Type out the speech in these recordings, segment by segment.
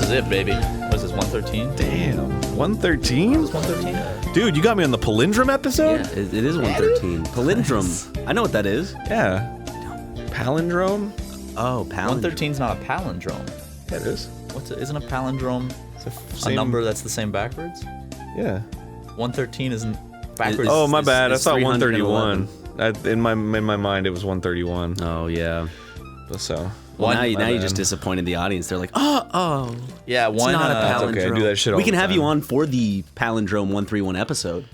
This is it, baby. What is this, 113? Damn, 113? 113? Dude, you got me on the palindrome episode? Yeah, it is 113. Palindrome. I know what that is. Yeah. Palindrome? Oh, palindrome. 113 is not a palindrome. Yeah, it is. Isn't a palindrome a number that's the same backwards? Yeah. 113 isn't backwards. Oh, my bad. I it's thought 131. 311. In my mind, it was 131. Oh, yeah. So. Well, now you bad. just disappointed the audience. They're like, oh. Yeah, one. It's not a That's palindrome. okay, I do that shit all we can the have you time. on for the palindrome 131 episode.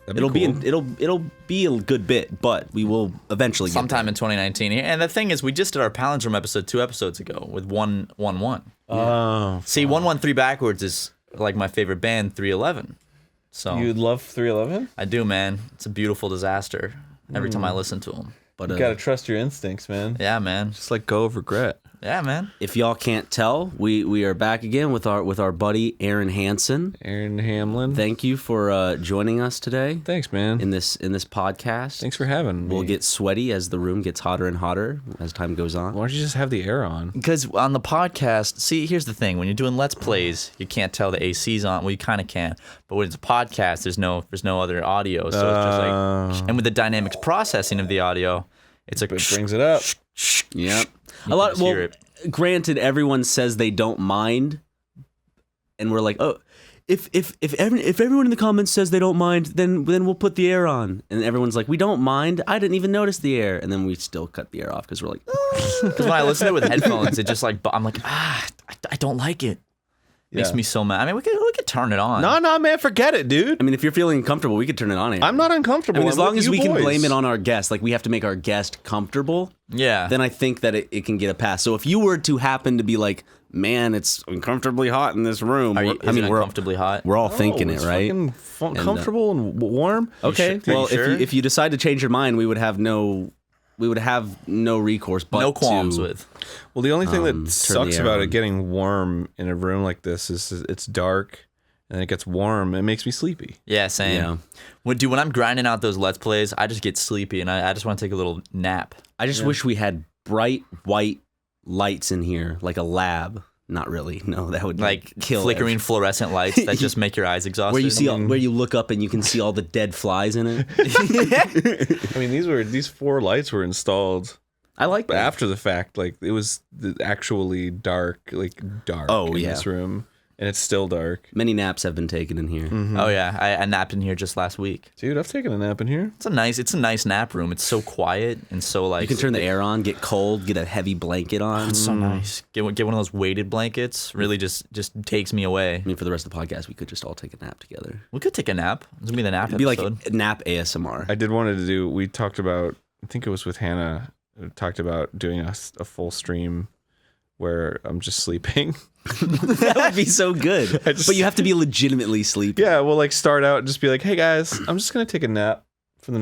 That'd It'll be be cool. it'll be a good bit, but we will eventually get Sometime in 2019. And the thing is, we just did our palindrome episode 2 episodes ago with 111. Oh. See, 113 backwards is like my favorite band, 311. So You'd love 311? I do, man. It's a beautiful disaster every time I listen to them. But You gotta trust your instincts, man. Yeah, man. Just let go of regret. Yeah, man. if y'all can't tell, we are back again with our buddy Arin Hanson. Aaron Hamlin. Thank you for joining us today Thanks, man. in this podcast. Thanks for having me. We'll get sweaty as the room gets hotter and hotter as time goes on. Why don't you just have the air on? Because on the podcast, see, here's the thing: when you're doing Let's Plays, you can't tell the AC's on. Well, you kind of can, but when it's a podcast, there's no other audio, so it's just like. And with the dynamics processing of the audio, it's like It brings it up. Yep. You A lot. can just Well, hear it. granted, everyone says they don't mind, and we're like, oh, if everyone in the comments says they don't mind, then we'll put the air on, and everyone's like, we don't mind. I didn't even notice the air, and then we still cut the air off because we're like, Because when I listen to it with headphones, it just like I'm like I don't like it. Makes Yeah. me so mad. I mean, we could turn it on. No, man, forget it, dude. I mean, if you're feeling uncomfortable, we could turn it on. Air. I'm not uncomfortable. I mean, as I'm long with as you we can boys. blame it on our guest, like we have to make our guest comfortable, Yeah. then I think that it can get a pass. So if you were to happen to be like, man, it's uncomfortably hot in this room, Are you, I mean, is it we're uncomfortably hot? we're all Oh, thinking it's it, right? fucking comfortable and warm. Okay. sure? Are Well, you sure? if you decide to change your mind, we would have no recourse, but No qualms to, with. Well, the only thing turn that the sucks air about on. it getting warm in a room like this is it's dark and it gets warm. It makes me sleepy. Yeah, same. Yeah. When I'm grinding out those Let's Plays, I just get sleepy and I just want to take a little nap. I just wish we had bright white lights in here, like a lab. Not really. No, that would Like kill fluorescent fluorescent lights that just make your eyes exhausted. Where you see, where you look up and you can see all the dead flies in it. I mean, these 4 lights were installed I like that. after the fact. Like it was actually dark, Oh, in yeah. this room, and it's still dark. Many naps have been taken in here. Oh yeah, I napped in here just last week. Dude, I've taken a nap in here. It's a nice nap room. It's so quiet and so like You can turn the air on, get cold, get a heavy blanket on. It's so nice. Get one of those weighted blankets. Really just takes me away. I mean, for the rest of the podcast, we could just all take a nap together. We could take a nap. It's gonna be the nap It'd be like episode. nap ASMR. I did wanted to do. We talked about. I think it was with Hannah. We talked about doing a full stream where I'm just sleeping. That would be so good. But you have to be legitimately sleepy. Yeah, we'll like start out and just be like, "Hey guys, I'm just gonna take a nap for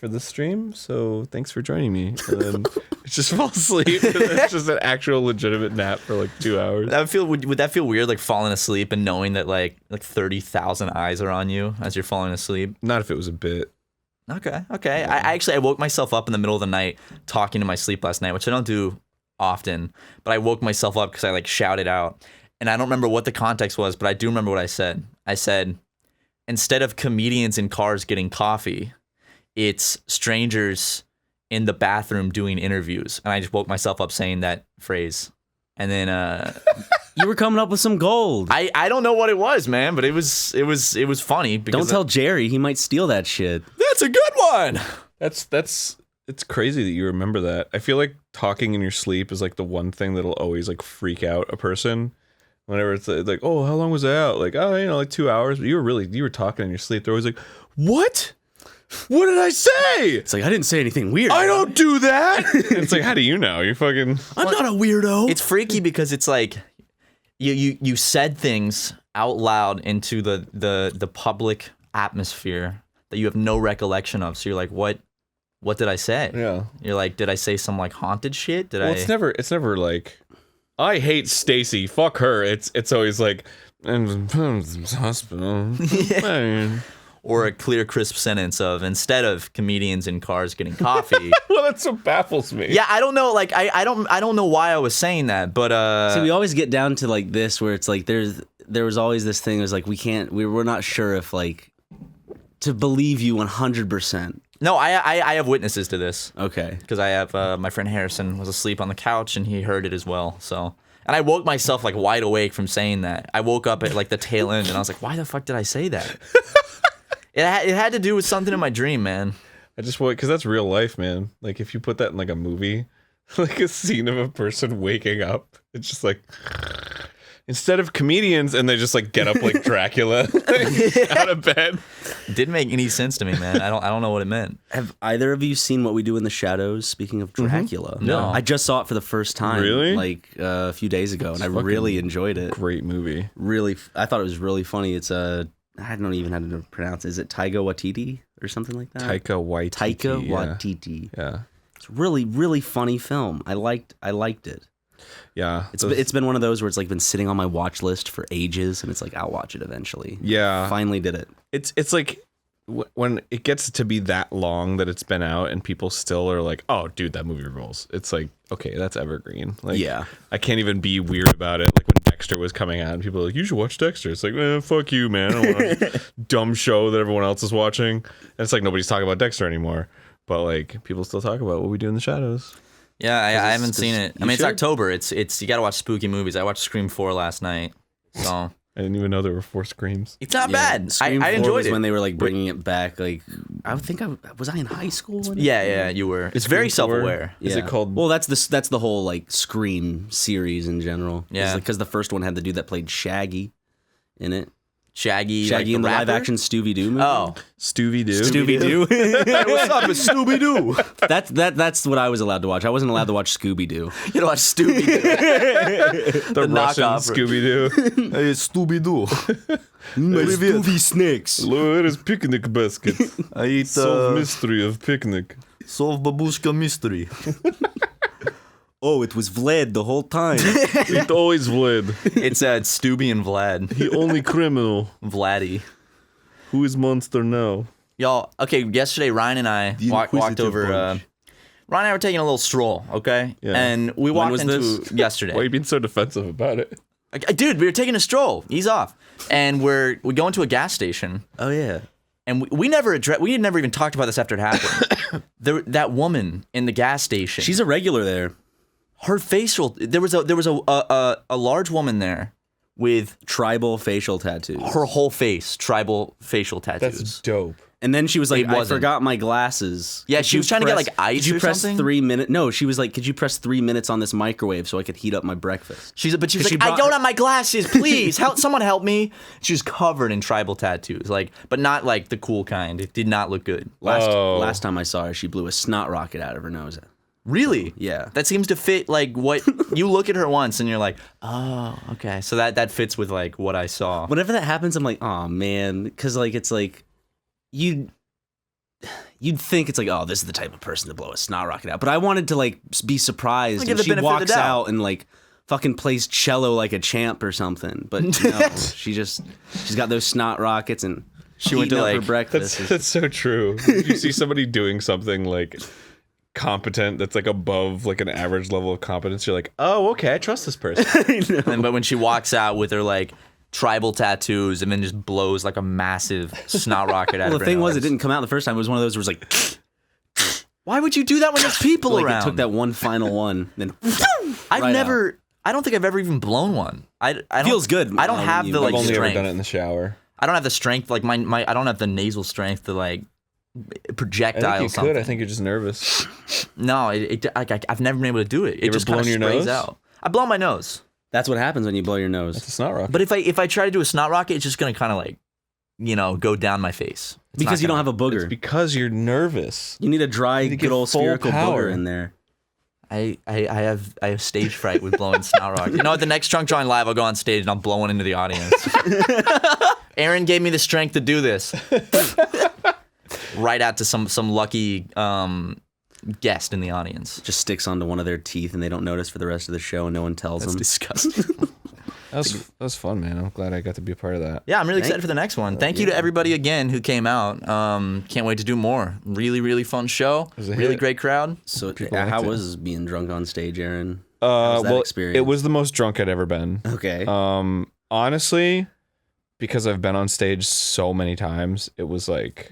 this stream. So thanks for joining me." And then it's just fall asleep. It's just an actual legitimate nap for like 2 hours. Would that feel weird, like falling asleep and knowing that like 30,000 eyes are on you as you're falling asleep? Not if it was a bit. Okay. I woke myself up in the middle of the night talking to my sleep last night, which I don't do often, but I woke myself up because I like shouted out, and I don't remember what the context was, but I do remember what I said. I said, instead of comedians in cars getting coffee, it's strangers in the bathroom doing interviews, and I just woke myself up saying that phrase, and then You were coming up with some gold. I don't know what it was, man, but it was funny. Because Don't tell Jerry. He might steal that shit. that's a good one. It's crazy that you remember that. I feel like talking in your sleep is like the one thing that'll always like freak out a person. Whenever it's like, oh, how long was I out? Like, oh, like 2 hours. But you were talking in your sleep. They're always like, what? What did I say? It's like, I didn't say anything weird. I don't do that. It's like, how do you know? You're fucking. I'm not a weirdo. It's freaky because it's like you said things out loud into the public atmosphere that you have no recollection of. So you're like, what did I say? Yeah. You're like, did I say some like haunted shit? Well, it's never like, I hate Stacy. Fuck her. It's always like, and hospital. or a clear, crisp sentence of instead of comedians in cars getting coffee. Well, that's what baffles me. Yeah, I don't know. Like, I don't know why I was saying that, but See, we always get down to like this, where it's like there was always this thing. It was like we're not sure if like to believe you 100%. no, I have witnesses to this. Okay. Because I have my friend Harrison was asleep on the couch and he heard it as well. So, and I woke myself like wide awake from saying that. I woke up at like the tail end and I was like, why the fuck did I say that? It had to do with something in my dream, man. I just want, because that's real life, man. Like if you put that in like a movie, like a scene of a person waking up, it's just like instead of comedians, and they just like get up like Dracula out of bed. It didn't make any sense to me, man. I don't know what it meant. Have either of you seen What We Do in the Shadows? Speaking of Dracula, No. I just saw it for the first time, Really? like a few days ago, and I really enjoyed it. Great movie. Really, I thought it was really funny. It's I don't even know how to pronounce it. Is it Taika Waititi or something like that? Taika Waititi. Taika yeah. Waititi. Yeah. It's really, really funny film. I liked it. Yeah. It's been one of those where it's like been sitting on my watch list for ages, and it's like I'll watch it eventually. Yeah. Finally did it. It's like when it gets to be that long that it's been out and people still are like, oh dude, that movie rules. It's like, okay, that's evergreen. Like, Yeah. I can't even be weird about it. Like when Dexter was coming out and people are like, you should watch Dexter. It's like, fuck you, man. I don't want a dumb show that everyone else is watching. And it's like nobody's talking about Dexter anymore. But like people still talk about What We Do in the Shadows. Yeah, I haven't seen it. I mean, it's should. October. It's you got to watch spooky movies. I watched Scream 4 last night. So, I didn't even know there were 4 Screams. it's not Yeah, bad. Scream I 4 enjoyed was it. when they were like bringing it back. Like I would think was I in high school? When Yeah, you were. It's very Scream 4? self-aware. Is it called? Well, that's the whole like Scream series in general. Yeah. because the first one had the dude that played Shaggy in it. Shaggy like in the rapper? live action Scooby Doo movie. Oh. Stevie Doo. Scooby Doo. Hey, what's up? It's Scooby Doo. That's what I was allowed to watch. I wasn't allowed to watch Scooby Doo. You know, watch Scooby Doo. The Russian knockoff. Scooby Doo. Hey, it's Scooby Doo. Scooby snakes. Where is picnic basket? I eat Solve mystery of picnic. Solve Babushka mystery. Oh, it was Vlad the whole time. It always Vlad. It's Stubby and Vlad. The only criminal. Vladdy. Who is monster now? Y'all, okay, yesterday Ryan and I walked over. Ryan and I were taking a little stroll, okay? Yeah. And we walked was into this? yesterday. Why are you being so defensive about it? Dude, we were taking a stroll. Ease off. And we go into a gas station. Oh yeah. And we had never even talked about this after it happened. That woman in the gas station. She's a regular there. Her facial. There was a large woman there with Tribal facial tattoos. her whole face tribal facial tattoos. That's dope. And then she was like, It I wasn't. forgot my glasses. Yeah, Could she you was trying to get, press- like, ice Could you or press something? 3 minutes? No, she was like, could you press 3 minutes on this microwave so I could heat up my breakfast? But she was 'Cause like, she I brought- don't have my glasses, please. Someone help me. She was covered in tribal tattoos, like, but not like the cool kind. It did not look good. Last time I saw her, she blew a snot rocket out of her nose. Really? Yeah. That seems to fit like what you look at her once and you're like, oh, okay. So that fits with like what I saw. Whenever that happens, I'm like, oh man, because like it's like you'd think it's like, oh, this is the type of person to blow a snot rocket out. But I wanted to like be surprised, give and the she benefit of the walks doubt. out and like fucking plays cello like a champ or something. But no, she's got those snot rockets and She went to, eating up her like- breakfast. That's so true. If you see somebody doing something like competent that's like above like an average level of competence, you're like, oh, okay, I trust this person. But when she walks out with her like tribal tattoos and then just blows like a massive snot rocket out Well, of the her thing was, nose. it didn't come out the first time. It was one of those where it was like, Why would you do that when there's people like around? it took that one final one, then I've right never. I don't think I've ever even blown one. I don't, Feels good, I don't when have you- the like I've only strength. ever done it in the shower. I don't have the strength. Like my I don't have the nasal strength to like I projectile think you something. could. I think you're just nervous. No, I've never been able to do it. It ever just kind of blown your sprays nose? out. I blow my nose, that's what happens when you blow your nose. It's not rocket. but if I try to do a snot rocket, it's just gonna kind of like, go down my face. It's Because not you don't gonna- have a booger. It's because you're nervous. You need a dry, You need to good get old full spherical power. booger in there. I have stage fright with blowing snot rockets. You know, at the next Drunk Drawing Live, I'll go on stage and I'll blow one into the audience. Aaron gave me the strength to do this. Right out to some lucky guest in the audience. Just sticks onto one of their teeth and they don't notice for the rest of the show and no one tells That's them. disgusting. That was fun, man. I'm glad I got to be a part of that. Yeah, I'm really excited for the next one. Thank you to everybody again who came out. Can't wait to do more. Really, really fun show. Really great crowd. So how was being drunk on stage, Aaron? How was that experience? It was the most drunk I'd ever been. Okay. Honestly, because I've been on stage so many times, it was like,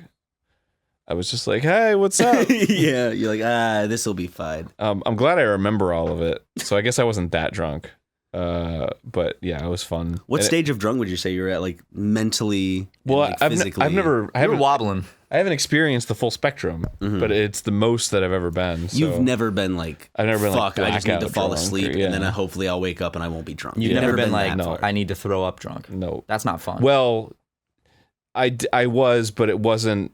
I was just like, hey, what's up? Yeah, you're like, this will be fine. I'm glad I remember all of it. So I guess I wasn't that drunk. But yeah, it was fun. What stage of drunk would you say you were at, like mentally? Well, and, like, physically? I've never wobbling. I haven't experienced the full spectrum, but it's the most that I've ever been. So. You've never been like, I've never been fuck, like, I just need to fall drunk, asleep, or, yeah. and then hopefully I'll wake up and I won't be drunk. You've never been like, that far. I need to throw up drunk. No, that's not fun. Well, I was, but it wasn't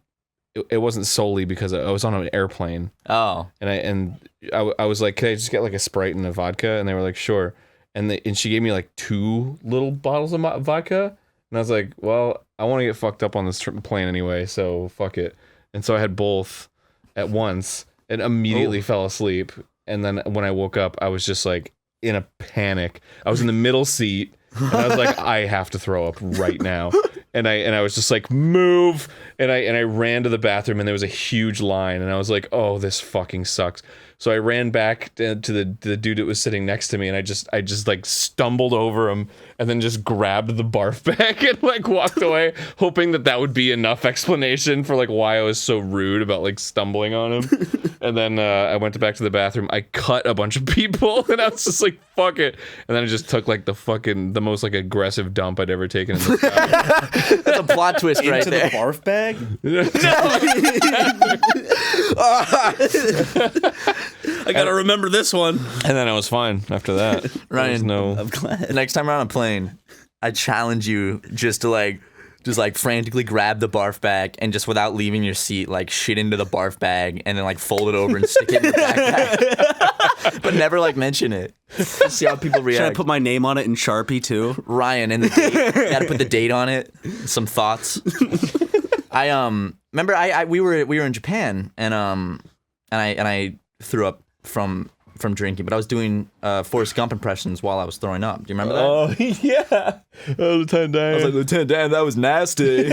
solely because I was on an airplane. Oh, and I was like, can I just get like a Sprite and a vodka? And they were like, sure. And she gave me like 2 little bottles of vodka, and I was like, well, I want to get fucked up on this plane anyway, so fuck it. And so I had both at once and immediately fell asleep. And then when I woke up, I was just like in a panic. I was in the middle seat, and I was like, I have to throw up right now. And I was just like, move. And I ran to the bathroom, and there was a huge line, and I was like, oh, this fucking sucks. So I ran back to the dude that was sitting next to me, and I just like stumbled over him, and then just grabbed the barf bag and like walked away, hoping that would be enough explanation for like why I was so rude about like stumbling on him. And then I went back to the bathroom. I cut a bunch of people, and I was just like, fuck it. And then I just took like the most like aggressive dump I'd ever taken in the shower. That's a plot twist right Into there. the barf bag? I gotta remember this one. And then I was fine after that. Ryan, I'm glad. Next time we're on a plane, I challenge you just to frantically grab the barf bag and just without leaving your seat, like shit into the barf bag and then like fold it over and stick it in your backpack. But never like mention it. Just see how people react. Should I put my name on it in Sharpie too? Ryan and the date. You gotta put the date on it. Some thoughts. I remember we were in Japan and I threw up from drinking, but I was doing Forrest Gump impressions while I was throwing up. Do you remember that? Oh yeah, Lieutenant Dan. I was like, Lieutenant Dan, that was nasty.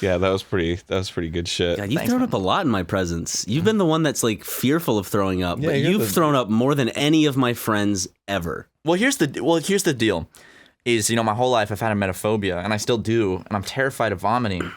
Yeah, that was pretty good shit. God, you've thrown up a lot in my presence. You've been the one that's like fearful of throwing up, but you've thrown up more than any of my friends ever. Well, here's the deal. Is, my whole life I've had emetophobia, and I still do, and I'm terrified of vomiting.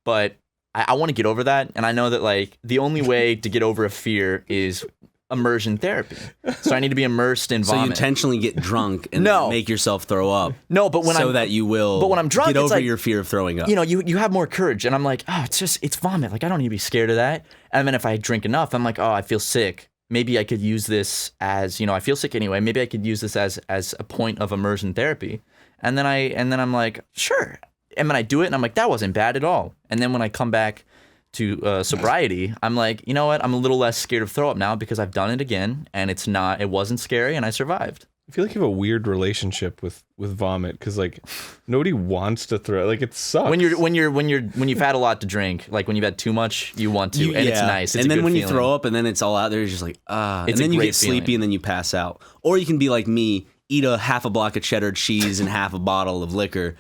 But I want to get over that, and I know that like the only way to get over a fear is immersion therapy. So I need to be immersed in vomit. So you intentionally get drunk and make yourself throw up. No, but when that you will. But when I'm drunk, get over like, your fear of throwing up. You have more courage, and I'm like, oh, it's vomit. Like I don't need to be scared of that. And then if I drink enough, I'm like, oh, I feel sick. Maybe I could use this as, I feel sick anyway. Maybe I could use this as a point of immersion therapy. And then I'm like, sure. And then I do it, and I'm like, that wasn't bad at all. And then when I come back to sobriety, I'm like, you know what? I'm a little less scared of throw up now because I've done it again, and it wasn't scary, and I survived. I feel like you have a weird relationship with vomit because like nobody wants to throw. Like it sucks. When you've had a lot to drink, like when you've had too much, you want to, and it's nice. It's and a then good when feeling. you throw up, and then it's all out there, you're just like and then you get sleepy, feeling. and then you pass out. Or you can be like me, eat half a block of cheddar cheese and half a bottle of liquor.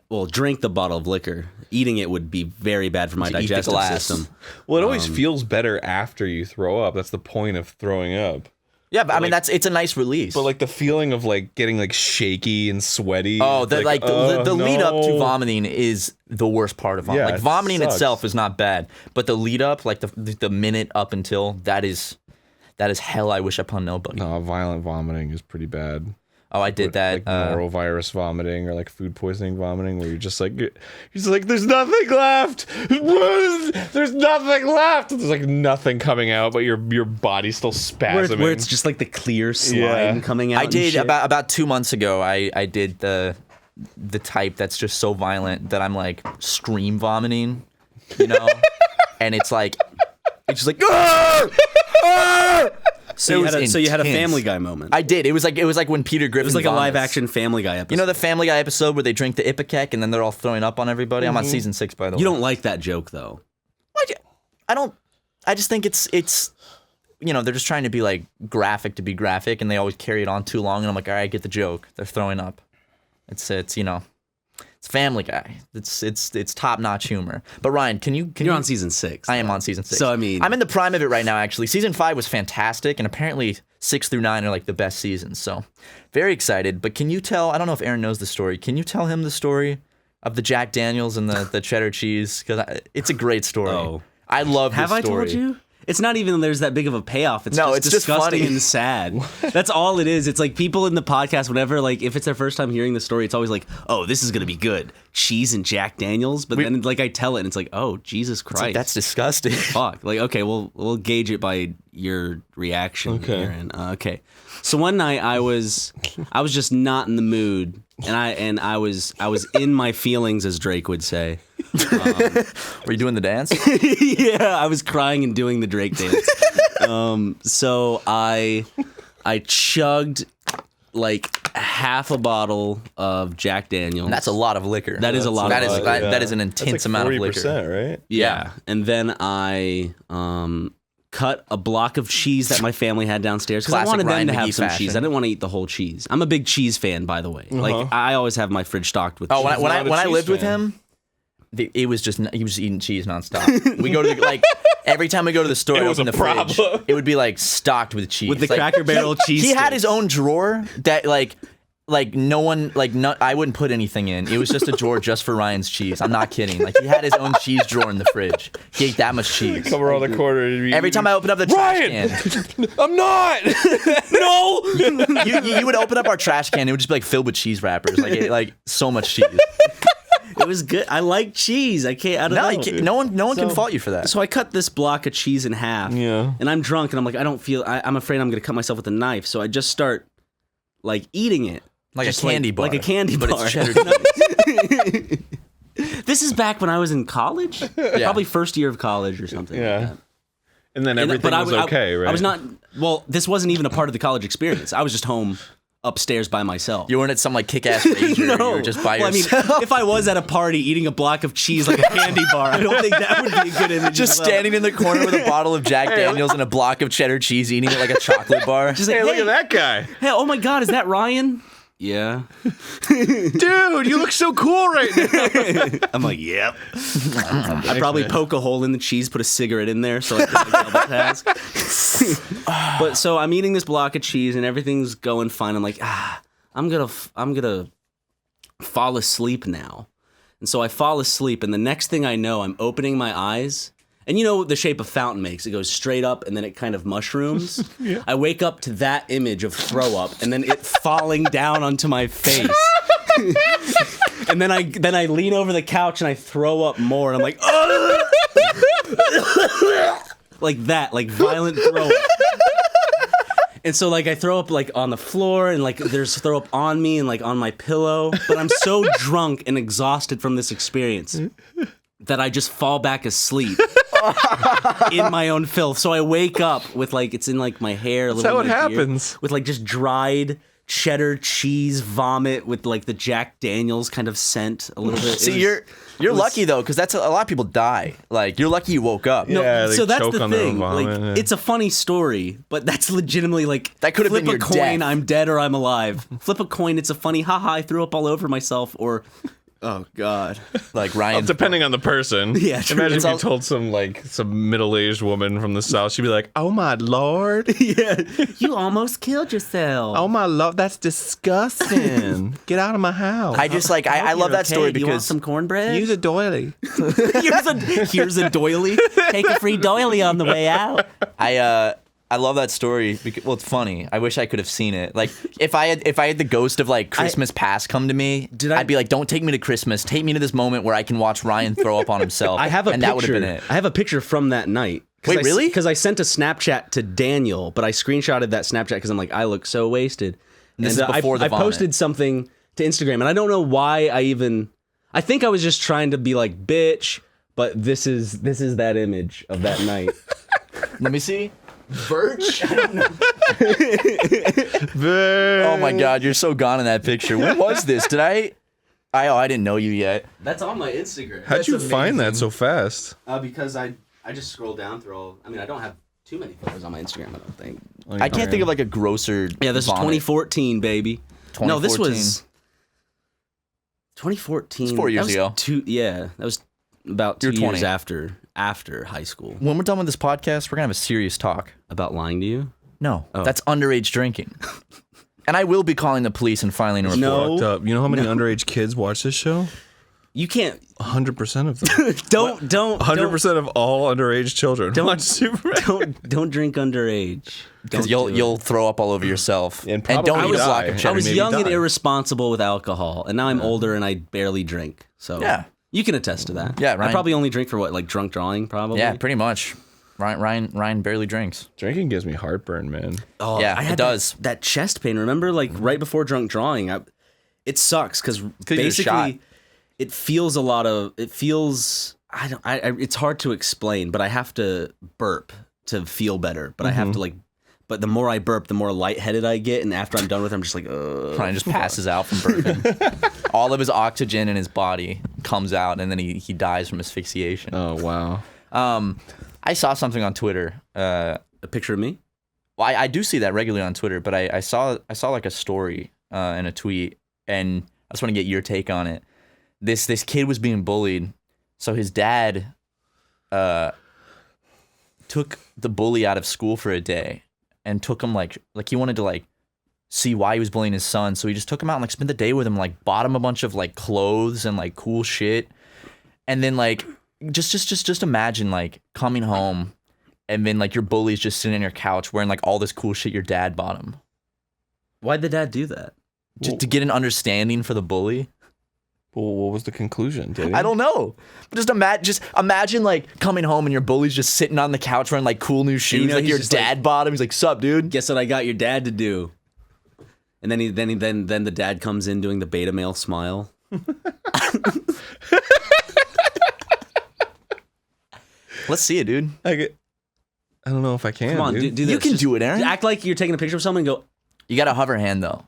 Well, drink the bottle of liquor. Eating it would be very bad for my digestive system. Well, it always feels better after you throw up. That's the point of throwing up. Yeah, but I mean it's a nice release. But like the feeling of like getting like shaky and sweaty. Oh, the lead up to vomiting is the worst part of vomiting. Yeah, like vomiting sucks. itself is not bad, but the lead up, like the minute up until that is hell. I wish upon nobody. No, violent vomiting is pretty bad. Oh, I did that. Like norovirus vomiting or like food poisoning vomiting, where you're just like, there's nothing left. There's nothing left. There's like nothing coming out, but your body's still spasming. Where it's just like the clear slime coming out. I did about 2 months ago. I did the type that's just so violent that I'm like scream vomiting, and it's just like. Ah! Ah! So you had a Family Guy moment. I did. It was like when Peter Griffin. It was like vomits. a live action Family Guy episode. You know the Family Guy episode where they drink the Ipecac and then they're all throwing up on everybody? I'm on season 6, by the way. You don't like that joke though. I don't. I just think it's. they're just trying to be like graphic to be graphic, and they always carry it on too long. And I'm like, all right, I get the joke. They're throwing up. It's Family Guy. It's top notch humor. But Ryan, You're on season 6. I am on season 6. So I mean, I'm in the prime of it right now. Actually, season 5 was fantastic, and apparently 6 through 9 are like the best seasons. So very excited. But can you tell? I don't know if Aaron knows the story. Can you tell him the story of the Jack Daniels and the cheddar cheese? Because it's a great story. Oh. I love this have I story. told you? It's not even there's that big of a payoff. It's No, just it's just disgusting funny. and sad. That's all it is. It's like people in the podcast, whenever like if it's their first time hearing the story, it's always like, oh, this is gonna be good. Cheese and Jack Daniels. But then like I tell it and it's like, oh, Jesus Christ. Like, that's disgusting. Fuck. Like, okay, we'll gauge it by your reaction, Aaron. Okay. So one night I was just not in the mood, and I was in my feelings, as Drake would say. Were you doing the dance? Yeah, I was crying and doing the Drake dance. So I chugged like half a bottle of Jack Daniels. That's a lot of liquor. That is a lot of liquor. That is an intense amount of liquor. 40%, right? Yeah. And then I cut a block of cheese that my family had downstairs because I Classic wanted Ryan them to have McGee some fashion. cheese. I didn't want to eat the whole cheese. I'm a big cheese fan, by the way. Like I always have my fridge stocked with cheese. Oh, when I cheese lived with fan. him, he was just eating cheese nonstop. We go to every time we go to the store, It I was open a the fridge, problem. it would be like stocked with cheese. With the Like, Cracker Barrel cheese He had sticks. his own drawer that no one I wouldn't put anything in. It was just a drawer just for Ryan's cheese. I'm not kidding. Like he had his own cheese drawer in the fridge. He ate that much cheese. Come around the corner. Every time I opened up the trash Ryan! can, I'm not. No. you would open up our trash can. It would just be like filled with cheese wrappers. Like so much cheese. It was good. I like cheese. I don't know. No one can fault you for that. So I cut this block of cheese in half. Yeah. And I'm drunk and I'm like, I'm afraid I'm going to cut myself with a knife. So I just start like eating it. Like Just a candy bar. Like a candy but bar. It's cheddar. This is back when I was in college. Probably first year of college or something. Yeah. Like that. And then everything was okay, right? I was not. Well, this wasn't even a part of the college experience. I was just home upstairs by myself. You weren't at some like kick-ass rager. No. You were just by Well, yourself. I mean, if I was at a party eating a block of cheese like a candy bar, I don't think that would be a good image. Just as well. standing in the corner with a bottle of Jack Daniels and a block of cheddar cheese, eating it like a chocolate bar. Just like, Hey, look at that guy. Hey, oh my God, is that Ryan? Yeah. Dude, you look so cool right now. I'm like, yep. I'd probably poke a hole in the cheese, put a cigarette in there, so I could like, double task. But so I'm eating this block of cheese and everything's going fine. I'm like, I'm gonna fall asleep now. And so I fall asleep, and the next thing I know, I'm opening my eyes. And you know what the shape a fountain makes. It goes straight up and then it kind of mushrooms. Yeah. I wake up to that image of throw up and then it falling down onto my face. And then I lean over the couch and I throw up more and I'm like, oh! Like that, like violent throw up. And so like I throw up like on the floor and like there's throw up on me and like on my pillow. But I'm so drunk and exhausted from this experience that I just fall back asleep in my own filth. So I wake up with like, it's in like my hair. That's how it happens. With like just dried cheddar cheese vomit with like the Jack Daniels kind of scent a little bit. See, you're lucky though, because that's a lot of people die. Like you're lucky you woke up. No, Yeah, they so that's choke the on their own thing. vomit, Like, yeah. it's a funny story, but that's legitimately like That could have flip been a your coin. death. I'm dead or I'm alive. Flip a coin. It's a funny. Haha! I threw up all over myself. Or oh god. Like Ryan. Depending on the person. Yeah, true. Imagine It's if you all- told some middle-aged woman from the South, she'd be like, "Oh my lord, Yeah, you almost killed yourself. oh my lord, that's disgusting. Get out of my house." I just like I love You're that okay. story Do you want because some cornbread? Use a doily. here's a doily. Take a free doily on the way out. I love that story because, well, it's funny. I wish I could have seen it. Like if I had the ghost of like Christmas past come to me, I'd be like, don't take me to Christmas. Take me to this moment where I can watch Ryan throw up on himself. I have a and picture. that would have been it. I have a picture from that night. Wait, really? Because I sent a Snapchat to Daniel, but I screenshotted that Snapchat because I'm like, I look so wasted. This And is before the I vomit. posted something to Instagram, and I don't know why I think I was just trying to be like, bitch, but this is that image of that night. Let me see. Birch? Oh Oh my god, you're so gone in that picture. When was this? Did I didn't know you yet. That's on my Instagram. How'd you find that so fast? Because I just scroll down through all. I mean, I don't have too many photos on my Instagram, I don't think. I can't think of like a grosser. Yeah, this is 2014, baby. No, this was 2014. It's 4 years ago. That was about 2 You're 20. years after high school. When we're done with this podcast, we're gonna have a serious talk. About lying to you? No, that's underage drinking. And I will be calling the police and filing a report. No. Fucked up. You know how many underage kids watch this show? You can't. 100% of them. Don't. 100% of all underage children watch SuperMega. Don't drink underage. Because you'll throw up all over yourself. And don't probably eat a die. block of I cheddar. was maybe young and die. irresponsible with alcohol, and now I'm older and I barely drink. So Yeah. you can attest to that. Yeah, I Ryan. probably only drink for like drunk drawing, probably. Yeah, pretty much. Ryan barely drinks. Drinking gives me heartburn, man. Oh, Yeah, I it had does. that chest pain. Remember, like right before drunk drawing, it sucks because you're shot. basically it feels a lot of. It feels. It's hard to explain, but I have to burp to feel better. But I have to like. But the more I burp, the more lightheaded I get, and after I'm done with it, I'm just like, Ryan just passes out from burping. All of his oxygen in his body comes out, and then he dies from asphyxiation. Oh, wow. I saw something on Twitter. a picture of me. Well, I do see that regularly on Twitter, but I saw like a story and a tweet, and I just want to get your take on it. This kid was being bullied, so his dad took the bully out of school for a day and took him like he wanted to like see why he was bullying his son, so he just took him out and like spent the day with him, like bought him a bunch of like clothes and like cool shit, and then like just imagine like coming home. And then, like, your bully's just sitting on your couch wearing, like, all this cool shit your dad bought him. Why'd the dad do that? Just to get an understanding for the bully? Well, what was the conclusion? Did he? I don't know. But just imagine, like, coming home and your bully's just sitting on the couch wearing, like, cool new shoes. know Like, he's your just dad bought him. He's like, sup, dude? Guess what I got your dad to do? And then then the dad comes in doing the beta male smile. Let's see it, dude. I don't know if I can. Come on, dude. do this. You can Just do it, Aaron. Act like you're taking a picture of someone and go, You got a hover hand, though.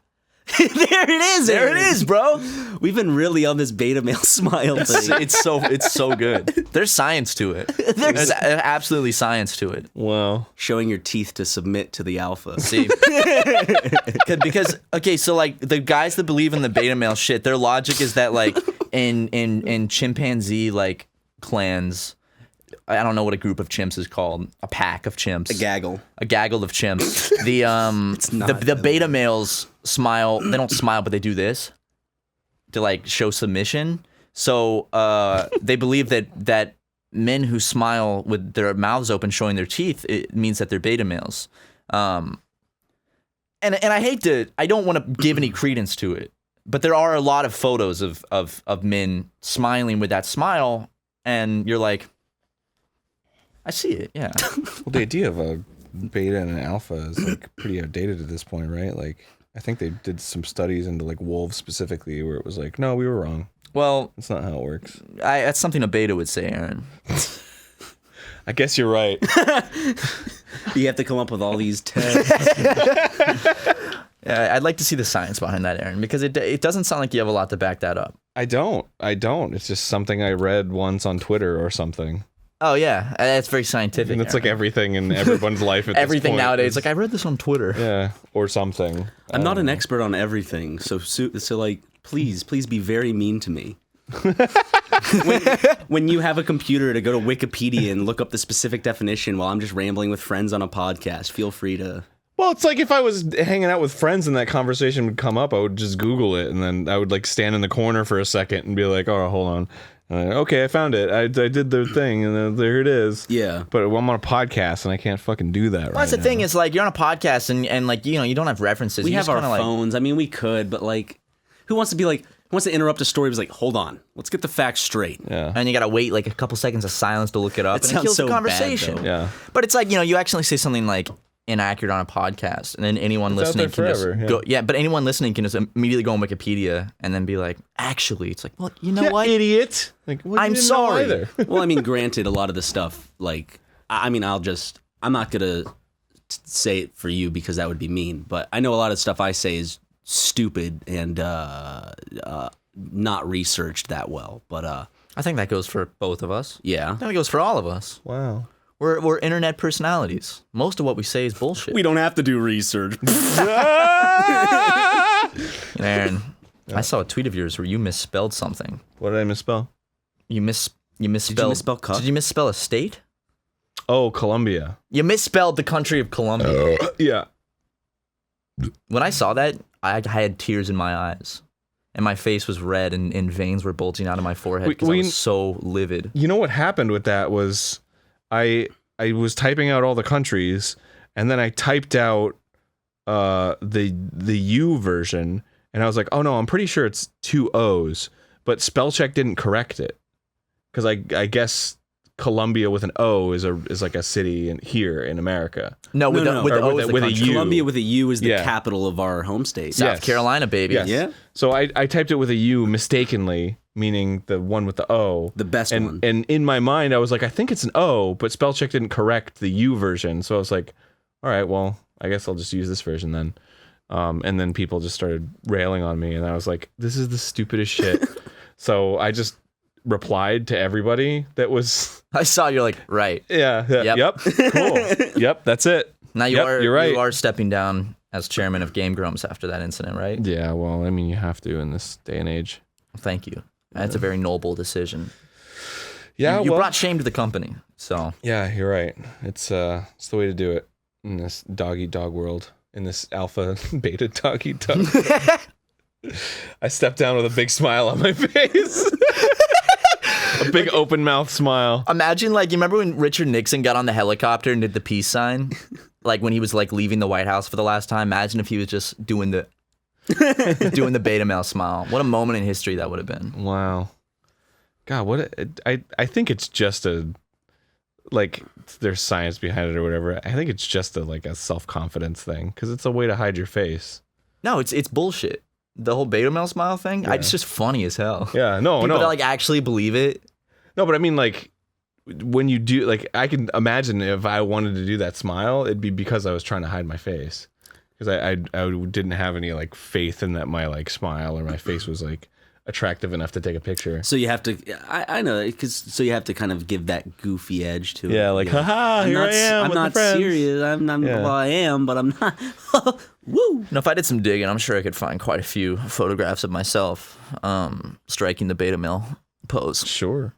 there it is. There it is, bro. We've been really on this beta male smile thing. It's so good. There's science to it. There's absolutely science to it. Wow. Showing your teeth to submit to the alpha. See, because okay, so like the guys that believe in the beta male shit, their logic is that like in chimpanzee like clans, I don't know what a group of chimps is called, a pack of chimps, A gaggle. of chimps. The beta males smile. They don't smile, but they do this to like show submission. So they believe that men who smile with their mouths open, showing their teeth, it means that they're beta males. And I don't want to give any credence to it, but there are a lot of photos of men smiling with that smile, and you're like, I see it, yeah. Well, the idea of a beta and an alpha is like pretty outdated at this point, right? Like, I think they did some studies into like wolves specifically where it was like, no, we were wrong. Well, That's not how it works. that's something a beta would say, Aaron. I guess you're right. You have to come up with all these tests. I'd like to see the science behind that, Aaron, because it doesn't sound like you have a lot to back that up. I don't. It's just something I read once on Twitter or something. Oh yeah, that's very scientific. And it's like Aaron. everything in everyone's life at this everything point nowadays. is- Like I read this on Twitter. yeah, or something. I'm not an expert on everything, so like, please be very mean to me. when you have a computer to go to Wikipedia and look up the specific definition while I'm just rambling with friends on a podcast, feel free to. Well, it's like if I was hanging out with friends and that conversation would come up, I would just Google it, and then I would like stand in the corner for a second and be like, "Oh, hold on, okay, I found it. I did the thing, and then there it is." Yeah. But I'm on a podcast and I can't fucking do that. Well, right that's the now. thing is like you're on a podcast and like you don't have references. We You have just our kinda, like, phones. I mean, we could, but like, who wants to interrupt a story? Was like, hold on, let's get the facts straight. Yeah. and you gotta wait like a couple seconds of silence to look it up. It and sounds it kills so the bad, conversation. though. Yeah. But it's like you actually say something like inaccurate on a podcast, and then anyone It's out listening there can forever, just yeah. go. Yeah, but anyone listening can just immediately go on Wikipedia and then be like, actually, it's like, well, you know Yeah, what? idiot. Like, well, you I'm didn't know sorry. either. Well, I mean, granted, a lot of the stuff, like, I'm not gonna say it for you because that would be mean, but I know a lot of stuff I say is stupid and not researched that well. But I think that goes for both of us. yeah, I think it goes for all of us. Wow. We're internet personalities. Most of what we say is bullshit. We don't have to do research. Aaron, I saw a tweet of yours where you misspelled something. What did I misspell? You misspelled. Did you misspell cuck? Did you misspell a state? Oh, Colombia. You misspelled the country of Colombia. Yeah. When I saw that, I had tears in my eyes. And my face was red and veins were bulging out of my forehead because I was so livid. You know what happened with that was I was typing out all the countries and then I typed out the U version and I was like, oh no, I'm pretty sure it's 2 O's, but spell check didn't correct it. Because I guess Colombia with an O is like a city here in America. No, with the O is the with a country. U. Columbia with a U is the capital of our home state. South Carolina, baby. Yes. Yeah. So I typed it with a U mistakenly, meaning the one with the O. The best one. And in my mind, I was like, I think it's an O, but spell check didn't correct the U version. So I was like, all right, well, I guess I'll just use this version then. And then people just started railing on me, and I was like, this is the stupidest shit. So I just replied to everybody that was... I saw you're like, right. Yep. Cool. Yep, that's it. Now you're right. You are stepping down as chairman of Game Grumps after that incident, right? Yeah, well, I mean, you have to in this day and age. Thank you. That's a very noble decision. Yeah, you brought shame to the company, so... Yeah, you're right. It's the way to do it in this dog-eat-dog world, in this alpha, beta dog-eat-dog. I stepped down with a big smile on my face. A big open mouth smile. Imagine, like, you remember when Richard Nixon got on the helicopter and did the peace sign? Like, when he was, like, leaving the White House for the last time? Imagine if he was just doing the beta male smile. What a moment in history that would have been. Wow. God, I think it's just like, there's science behind it or whatever. I think it's just a self-confidence thing, because it's a way to hide your face. No, it's bullshit. The whole beta male smile thing, it's just funny as hell. Yeah, People that, like, actually believe it. No, but I mean, like, when you do, like, I can imagine if I wanted to do that smile, it'd be because I was trying to hide my face. Because I didn't have any, like, faith in that my, like, smile or my face was, like, attractive enough to take a picture. So you have to, I know, so you have to kind of give that goofy edge to it. Yeah, like, haha, here I am I'm with not my friends. serious. Well, I am, but I'm not. Woo! Now, if I did some digging, I'm sure I could find quite a few photographs of myself striking the beta male pose. Sure.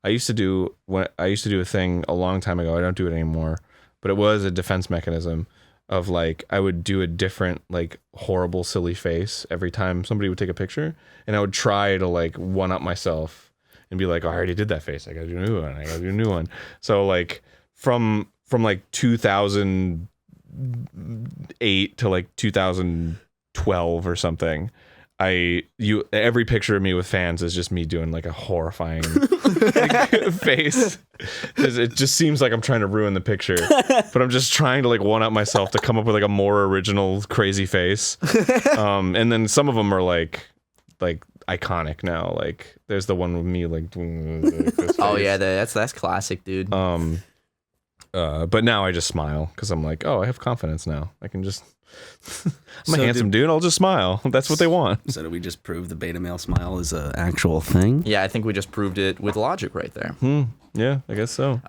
I used to do a thing a long time ago. I don't do it anymore, but it was a defense mechanism of, like, I would do a different, like, horrible, silly face every time somebody would take a picture, and I would try to, like, one up myself and be like, oh, I already did that face. I gotta do a new one. So, like, from like 2008 to like 2012 or something, every picture of me with fans is just me doing, like, a horrifying face. It just seems like I'm trying to ruin the picture, but I'm just trying to, like, one up myself to come up with, like, a more original crazy face. And then some of them are like iconic now. Like, there's the one with me, like, doing this face. Oh yeah, that's classic, dude. But now I just smile because I'm like, oh, I have confidence now. I can just. I'm a handsome dude. I'll just smile. That's what they want. So do we just prove the beta male smile is an actual thing? Yeah, I think we just proved it with logic right there. Yeah, I guess so.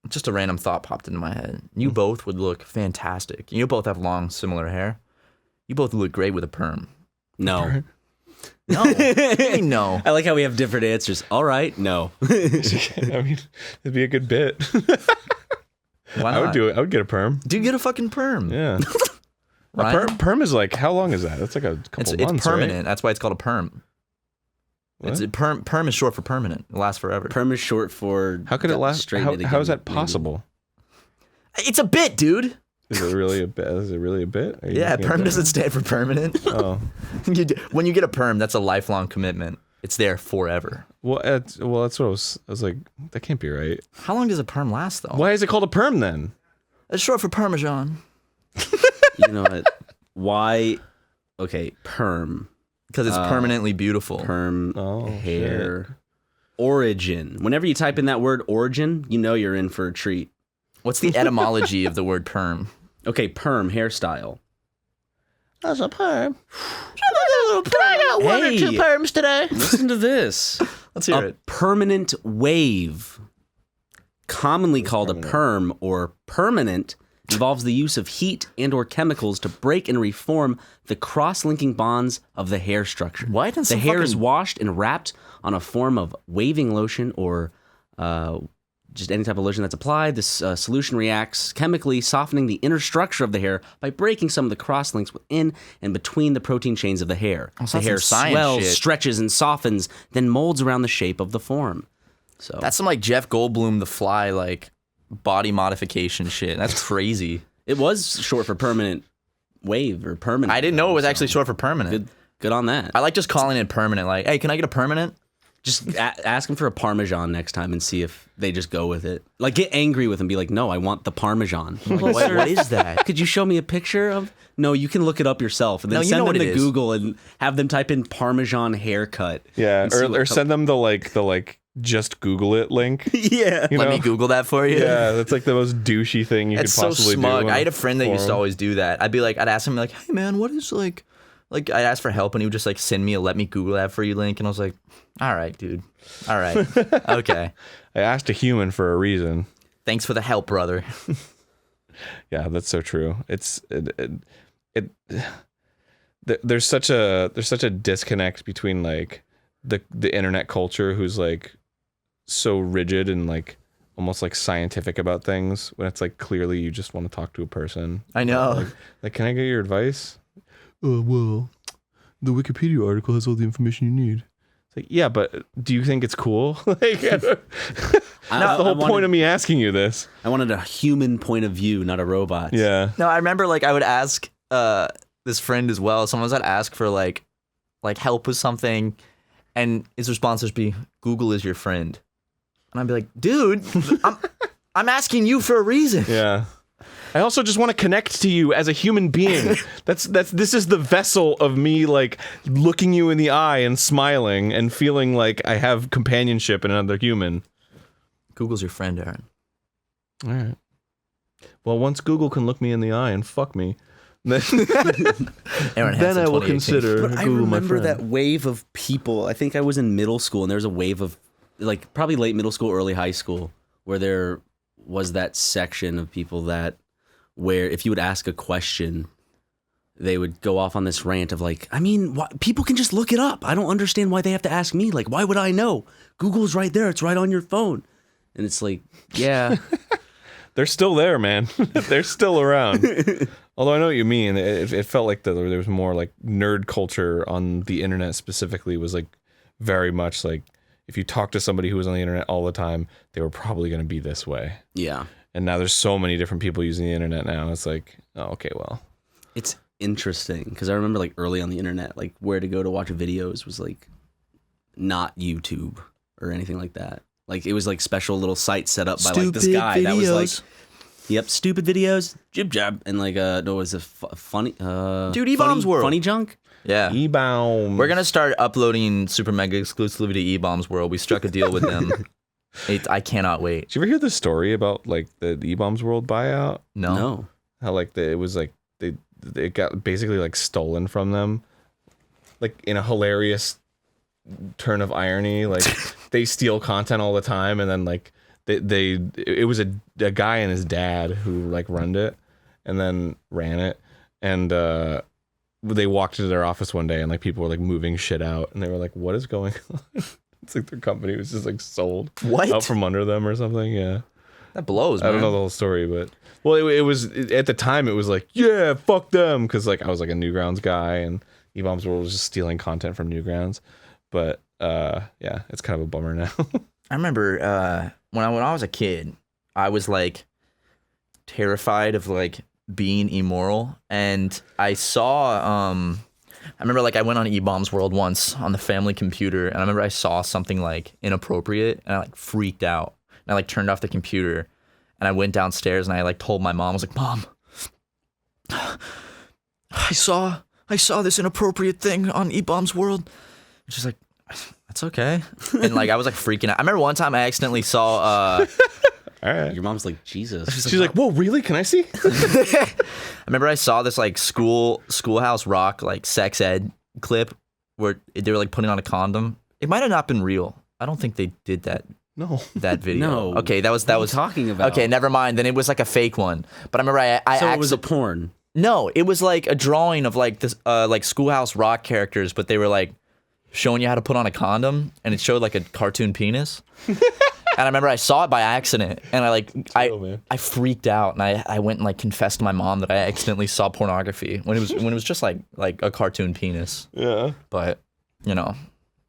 Just a random thought popped into my head. You both would look fantastic. You both have long, similar hair. You both look great with a perm. No. No. No. I like how we have different answers. All right, no. I mean, it'd be a good bit. Why not? I would do it. I would get a perm. Dude, get a fucking perm. Yeah. Ryan? Perm is like, how long is that? That's like a couple months, It's permanent. right? That's why it's called a perm. What? Perm is short for permanent. It lasts forever. Perm is short for. How could it last? How is that possible? It's a bit, dude. Is it really a bit? Is it really a bit? Yeah, perm doesn't stand for permanent. Oh. When you get a perm, that's a lifelong commitment. It's there forever. Well, that's what I was like, that can't be right. How long does a perm last, though? Why is it called a perm then? It's short for Parmesan. You know what? Why? Okay, perm. Because it's permanently beautiful. Perm hair. Shit. Origin. Whenever you type in that word origin, you know you're in for a treat. What's the etymology of the word perm? Okay, perm, hairstyle. That's a perm. I got one or two perms today. Listen to this. Let's hear it. Permanent wave. commonly called a perm or permanent, involves the use of heat and or chemicals to break and reform the cross-linking bonds of the hair structure. What? The hair is washed and wrapped on a form of waving lotion or just any type of lotion that's applied. This solution reacts chemically, softening the inner structure of the hair by breaking some of the cross-links within and between the protein chains of the hair. Oh, so the hair that's some science swells, shit. stretches, and softens, then molds around the shape of the form. So That's some like Jeff Goldblum, The Fly, like body modification shit. That's crazy. it was short for permanent wave or permanent. I didn't know it was actually short for permanent. Good on that. I like just calling it permanent. Like, hey, can I get a permanent? Just ask them for a Parmesan next time and see if they just go with it. Like, get angry with them. Be like, no, I want the Parmesan. Like, What is that? Could you show me a picture of? No, you can look it up yourself and then No, you send know them what to it is. Google and have them type in Parmesan haircut. Yeah, and see or what send them the just Google it link. Yeah. You Let know? me Google that for you. Yeah, that's like the most douchey thing you It's could so possibly smug. do. I had a friend that used to forum. always do that. I'd ask him like, hey man, what is like I'd ask for help and he would just like send me a let me Google that for you link, and I was like, all right, dude. All right. Okay. I asked a human for a reason. Thanks for the help, brother. Yeah, that's so true. There's such a disconnect between like the internet culture, who's like so rigid and like almost like scientific about things, when it's like clearly you just want to talk to a person. I know. Like, can I get your advice? Well, the Wikipedia article has all the information you need. It's like, yeah, but do you think it's cool? Like, that's the whole point of me asking you this. I wanted a human point of view, not a robot. Yeah. No, I remember like I would ask this friend as well. Someone would ask for like help with something, and his response would be, Google is your friend. And I'd be like, dude, I'm asking you for a reason. Yeah. I also just want to connect to you as a human being. This is the vessel of me like looking you in the eye and smiling and feeling like I have companionship in another human. Google's your friend, Aaron. All right. Well, once Google can look me in the eye and fuck me, then, Arin Hanson, then I will 2018. consider But I Google my remember friend. that wave of people. I think I was in middle school, and there was a wave of, like, probably late middle school, early high school, where there was that section of people that, where if you would ask a question, they would go off on this rant of like, I mean, people can just look it up. I don't understand why they have to ask me. Like, why would I know? Google's right there. It's right on your phone. And it's like, yeah. They're still there, man. They're still around. Although I know what you mean. It felt like there was more like nerd culture on the internet specifically, was like very much like, if you talk to somebody who was on the internet all the time, they were probably going to be this way. Yeah. And now there's so many different people using the internet now. It's like, oh, okay, well. It's interesting because I remember like early on the internet, like where to go to watch videos was like not YouTube or anything like that. Like it was like special little sites set up by like this guy that was like, yep, stupid videos, jib jab, and like no, it was a funny Dude, E-Bombs World. funny junk. Yeah. E-Bombs. We're going to start uploading SuperMega exclusively to E-Bombs World. We struck a deal with them. I cannot wait. Did you ever hear the story about like the E-Bombs World buyout? No. How like it was like they got basically like stolen from them, like in a hilarious turn of irony. Like they steal content all the time, and then like it was a guy and his dad who like ran it, and they walked into their office one day and like people were like moving shit out, and they were like, "What is going on?" It's like their company was just like sold out from under them or something. Yeah, That blows, man. I don't know the whole story, but well, it was at the time it was like, yeah, fuck them, because like I was like a Newgrounds guy and E-Bombs World was just stealing content from Newgrounds. But yeah, it's kind of a bummer now. I remember when I was a kid, I was like terrified of like being immoral, and I saw I remember like I went on E-Bombs World once on the family computer, and I remember I saw something like inappropriate, and I like freaked out, and I like turned off the computer, and I went downstairs and I like told my mom, I was like, Mom, I saw this inappropriate thing on E-Bombs World. And she's like, that's okay. And like I was like freaking out. I remember one time I accidentally saw All right. Your mom's like, Jesus. She's like, whoa, really? Can I see? I remember I saw this like Schoolhouse Rock like sex ed clip where they were like putting on a condom. It might have not been real. I don't think they did that No. that video? No. Okay, that was What are you talking about? Okay, never mind. Then it was like a fake one. But I remember So it was a porn. No, it was like a drawing of like this like Schoolhouse Rock characters, but they were like showing you how to put on a condom, and it showed like a cartoon penis. And I remember I saw it by accident, and I freaked out, and I went and like confessed to my mom that I accidentally saw pornography when it was just like a cartoon penis. Yeah. But you know,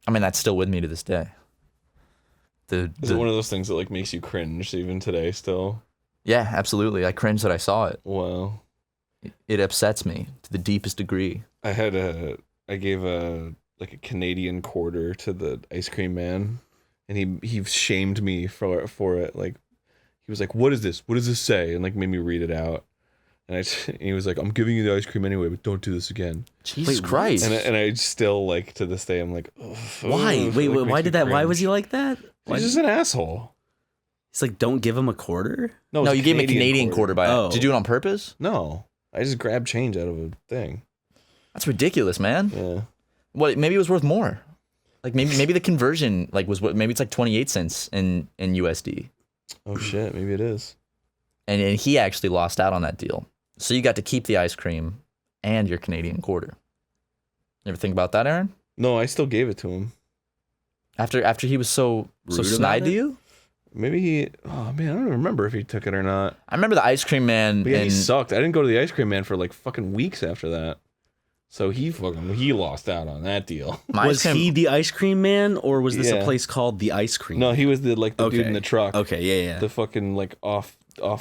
I mean that's still with me to this day. Is it one of those things that like makes you cringe even today still? Yeah, absolutely. I cringe that I saw it. Wow. It upsets me to the deepest degree. I gave a Canadian quarter to the ice cream man, and he shamed me for it. Like, he was like, "What is this? What does this say?" And like made me read it out. And he was like, "I'm giving you the ice cream anyway, but don't do this again." Jesus Christ! And I still like to this day, I'm like, why? Wait, why did that? Why was he like that? He's just an asshole. He's like, don't give him a quarter. No, you gave him a Canadian quarter by Oh. Did you do it on purpose? No, I just grabbed change out of a thing. That's ridiculous, man. Yeah. What? Maybe it was worth more. Like maybe the conversion like was what? Maybe it's like 28 cents in USD. Oh shit, maybe it is. And he actually lost out on that deal. So you got to keep the ice cream and your Canadian quarter. You ever think about that, Aaron? No, I still gave it to him. After he was so Rude snide about to it? you? Maybe he. Oh man, I don't remember if he took it or not. I remember the ice cream man. But yeah, he and sucked. I didn't go to the ice cream man for like fucking weeks after that. So he lost out on that deal. my Was ice cream, he the ice cream man, or was this Yeah. a place called the Ice Cream? No, he was the dude in the truck. Okay, yeah. The fucking like off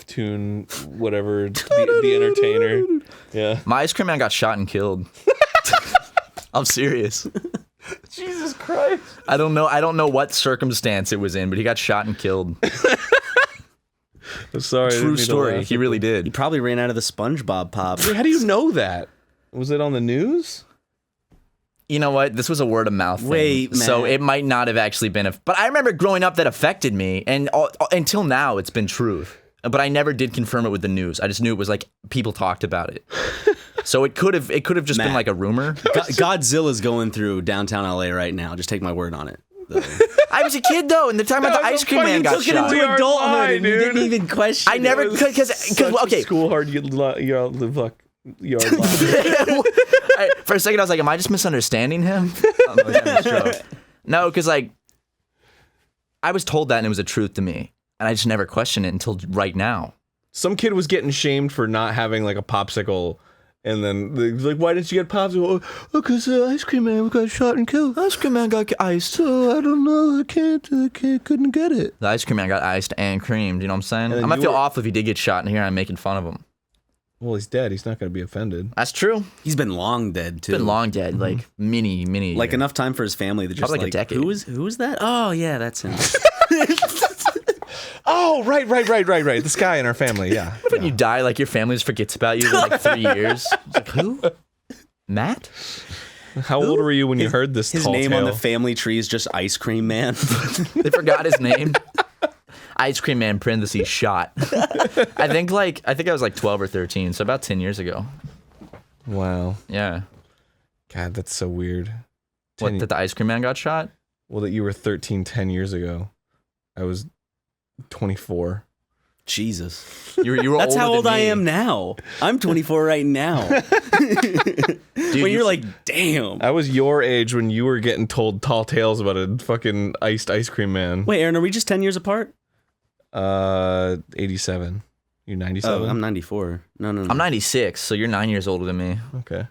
tune whatever the entertainer. Yeah. My ice cream man got shot and killed. I'm serious. Jesus Christ. I don't know what circumstance it was in, but he got shot and killed. I'm sorry. I didn't True mean to story. laugh. He really He did. probably ran out of the SpongeBob pop. Wait, how do you know that? Was it on the news? You know what? This was a word of mouth thing. Wait, so Matt. it might not have actually been but I remember growing up that affected me, and until now it's been truth. But I never did confirm it with the news. I just knew it was like people talked about it. So it could have just been Matt. like a rumor. Godzilla's going through downtown LA right now. Just take my word on it. I was a kid though, and the time the ice cream man got took it shot. into Yard adulthood, lie, and you dude. didn't even question. I never it. because okay. School hard yard lie. For a second, I was like, "Am I just misunderstanding him?" Oh, no, he's having a stroke. No, because like I was told that, and it was a truth to me, and I just never questioned it until right now. Some kid was getting shamed for not having like a popsicle, and then they was like, "Why didn't you get popsicle?" Oh, because the ice cream man got shot and killed. Ice cream man got iced. So I don't know. I couldn't get it. The ice cream man got iced and creamed. You know what I'm saying? then I'm gonna you feel were- awful if he did get shot, and here I'm making fun of him. Well, he's dead. He's not going to be offended. That's true. He's been long dead too. Been long dead, like many. Like enough time for his family to just Probably like a decade. Who is that? Oh yeah, that's him. Oh, right. This guy in our family. Yeah. When you die, like your family just forgets about you in like 3 years. It's like who? Matt? How old were you when you heard this? His tall name on tale? the family tree is just Ice Cream Man. They forgot his name. Ice cream man parentheses shot. I think I was like 12 or 13, so about 10 years ago. Wow. Yeah. God, that's so weird. What, that the ice cream man got shot? Well, that you were 13 10 years ago. I was 24. Jesus. You were That's older how than old I me. am now. I'm 24 right now. Dude, When you're like, damn. I was your age when you were getting told tall tales about a fucking iced ice cream man. Wait, Aaron, are we just 10 years apart? 87. You 97? Oh, I'm 94. No. I'm 96, so you're 9 years older than me. Okay.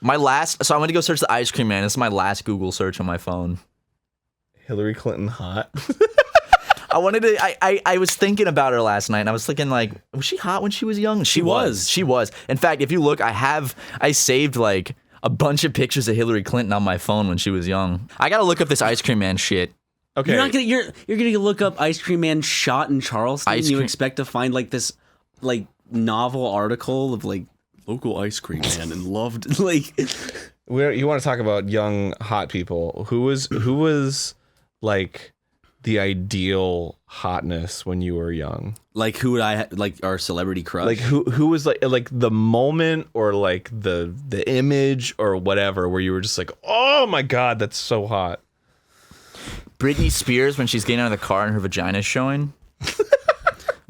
So I went to go search the ice cream man. This is my last Google search on my phone. Hillary Clinton hot. I was thinking about her last night, and I was thinking, like, was she hot when she was young? She was. She was. In fact, if you look, I saved like a bunch of pictures of Hillary Clinton on my phone when she was young. I gotta look up this ice cream man shit. Okay. You're gonna look up Ice Cream Man shot in Charleston. Ice And you cream- expect to find like this like novel article of like local ice cream man and loved like You want to talk about young hot people? Who was like the ideal hotness when you were young? like who would I like our celebrity crush? Like who was like the moment or like the image or whatever where you were just like, oh my god, that's so hot. Britney Spears when she's getting out of the car and her vagina's showing.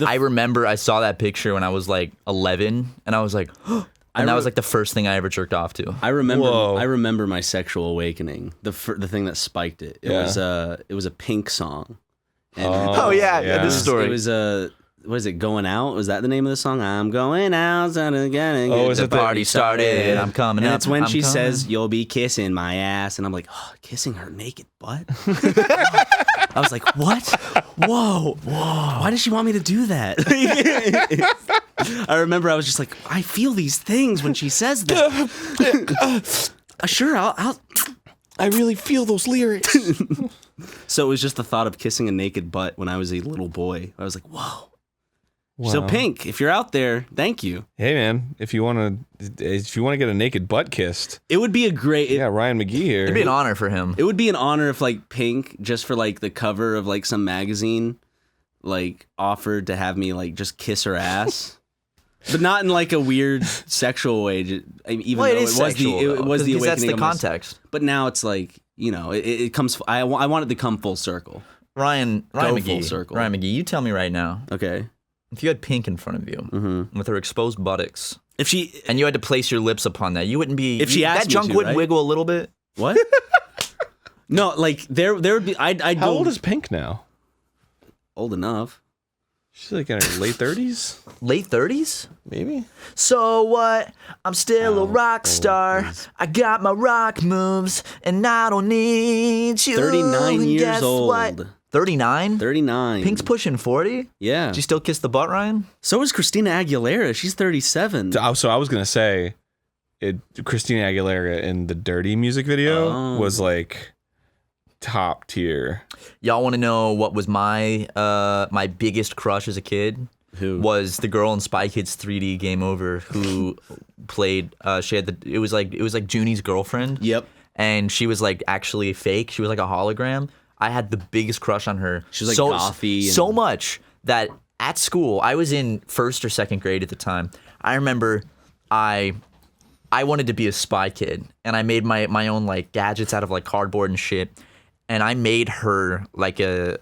I remember I saw that picture when I was like 11, and I was like, and that was like the first thing I ever jerked off to. I remember. Whoa. I remember my sexual awakening. The thing that spiked it. It was a Pink song. And Oh yeah, this story. It was what is it? Going Out? Was that the name of the song? I'm going out and again. Oh, is the it the- party started? I'm coming And up. it's when I'm she coming. says, "You'll be kissing my ass," and I'm like, oh, kissing her naked butt. I was like, what? Whoa. Why does she want me to do that? I remember I was just like, I feel these things when she says that. Sure, I'll. I really feel those lyrics. So it was just the thought of kissing a naked butt when I was a little boy. I was like, whoa. So Pink, if you're out there, thank you. Hey man, if you want to get a naked butt kissed, It would be a great. yeah, Ryan McGee here. It'd be an honor for him. It would be an honor if like Pink, just for like the cover of like some magazine, like offered to have me like just kiss her ass. But not in like a weird sexual way. Even Well, though it is sexual, it was the because that's awakening. the of my- context. But now it's like, you know, it comes. I want it to come full circle. Ryan Go McGee. full circle. Ryan McGee, you tell me right now, Okay. if you had Pink in front of you with her exposed buttocks, If she and you had to place your lips upon that, you wouldn't be. If she asked that me junk to, wouldn't right? wiggle a little bit. what? No, like there would be. I'd How go old is Pink now? old enough. She's like in her late 30s, Late 30s? maybe. So what? I'm still a rock star. I got my rock moves, and I don't need you. 39 And years guess old. What? 39? 39. Pink's pushing 40? Yeah. Do you still kiss the butt, Ryan? So is Christina Aguilera. She's 37. So I was gonna say, Christina Aguilera in the Dirty music video Oh. was like top tier. Y'all want to know what was my my biggest crush as a kid? Who? Was the girl in Spy Kids 3D Game Over who played? She had it was like Junie's girlfriend. Yep. And she was like actually fake. She was like a hologram. I had the biggest crush on her. She was, like, so, gothy and- so much that at school, I was in 1st or 2nd grade at the time. I remember I wanted to be a spy kid, and I made my own like gadgets out of like cardboard and shit. And I made her like a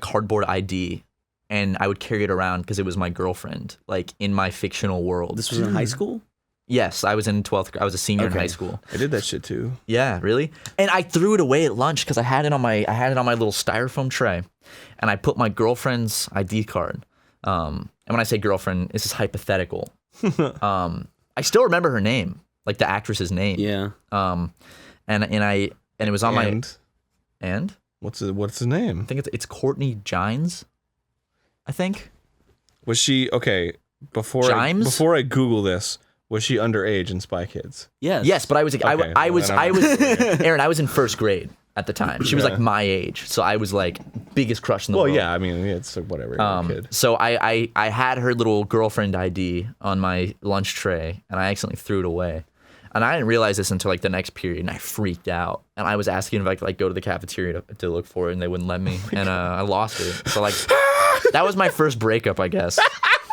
cardboard ID, and I would carry it around because it was my girlfriend, like in my fictional world. This was in high school? Yes, I was in 12th. I was a senior in high school. I did that shit too. Yeah, really. And I threw it away at lunch because I had it on my little styrofoam tray, and I put my girlfriend's ID card. And when I say girlfriend, this is hypothetical. I still remember her name, like the actress's name. Yeah. And it was on And my what's his name? I think it's Courtney Gines. I think. Was she okay? Before Jimes? I Google this, was she underage in Spy Kids? Yes. Yes, but I was I well, was then I I'm- was Aaron. I was in 1st grade at the time. She was like my age, so I was like biggest crush in the Well, world. yeah. I mean, it's like whatever. You're a kid. So I had her little girlfriend ID on my lunch tray, and I accidentally threw it away. And I didn't realize this until like the next period, and I freaked out. And I was asking if I could like go to the cafeteria to look for it, and they wouldn't let me. And I lost it. So like that was my first breakup, I guess.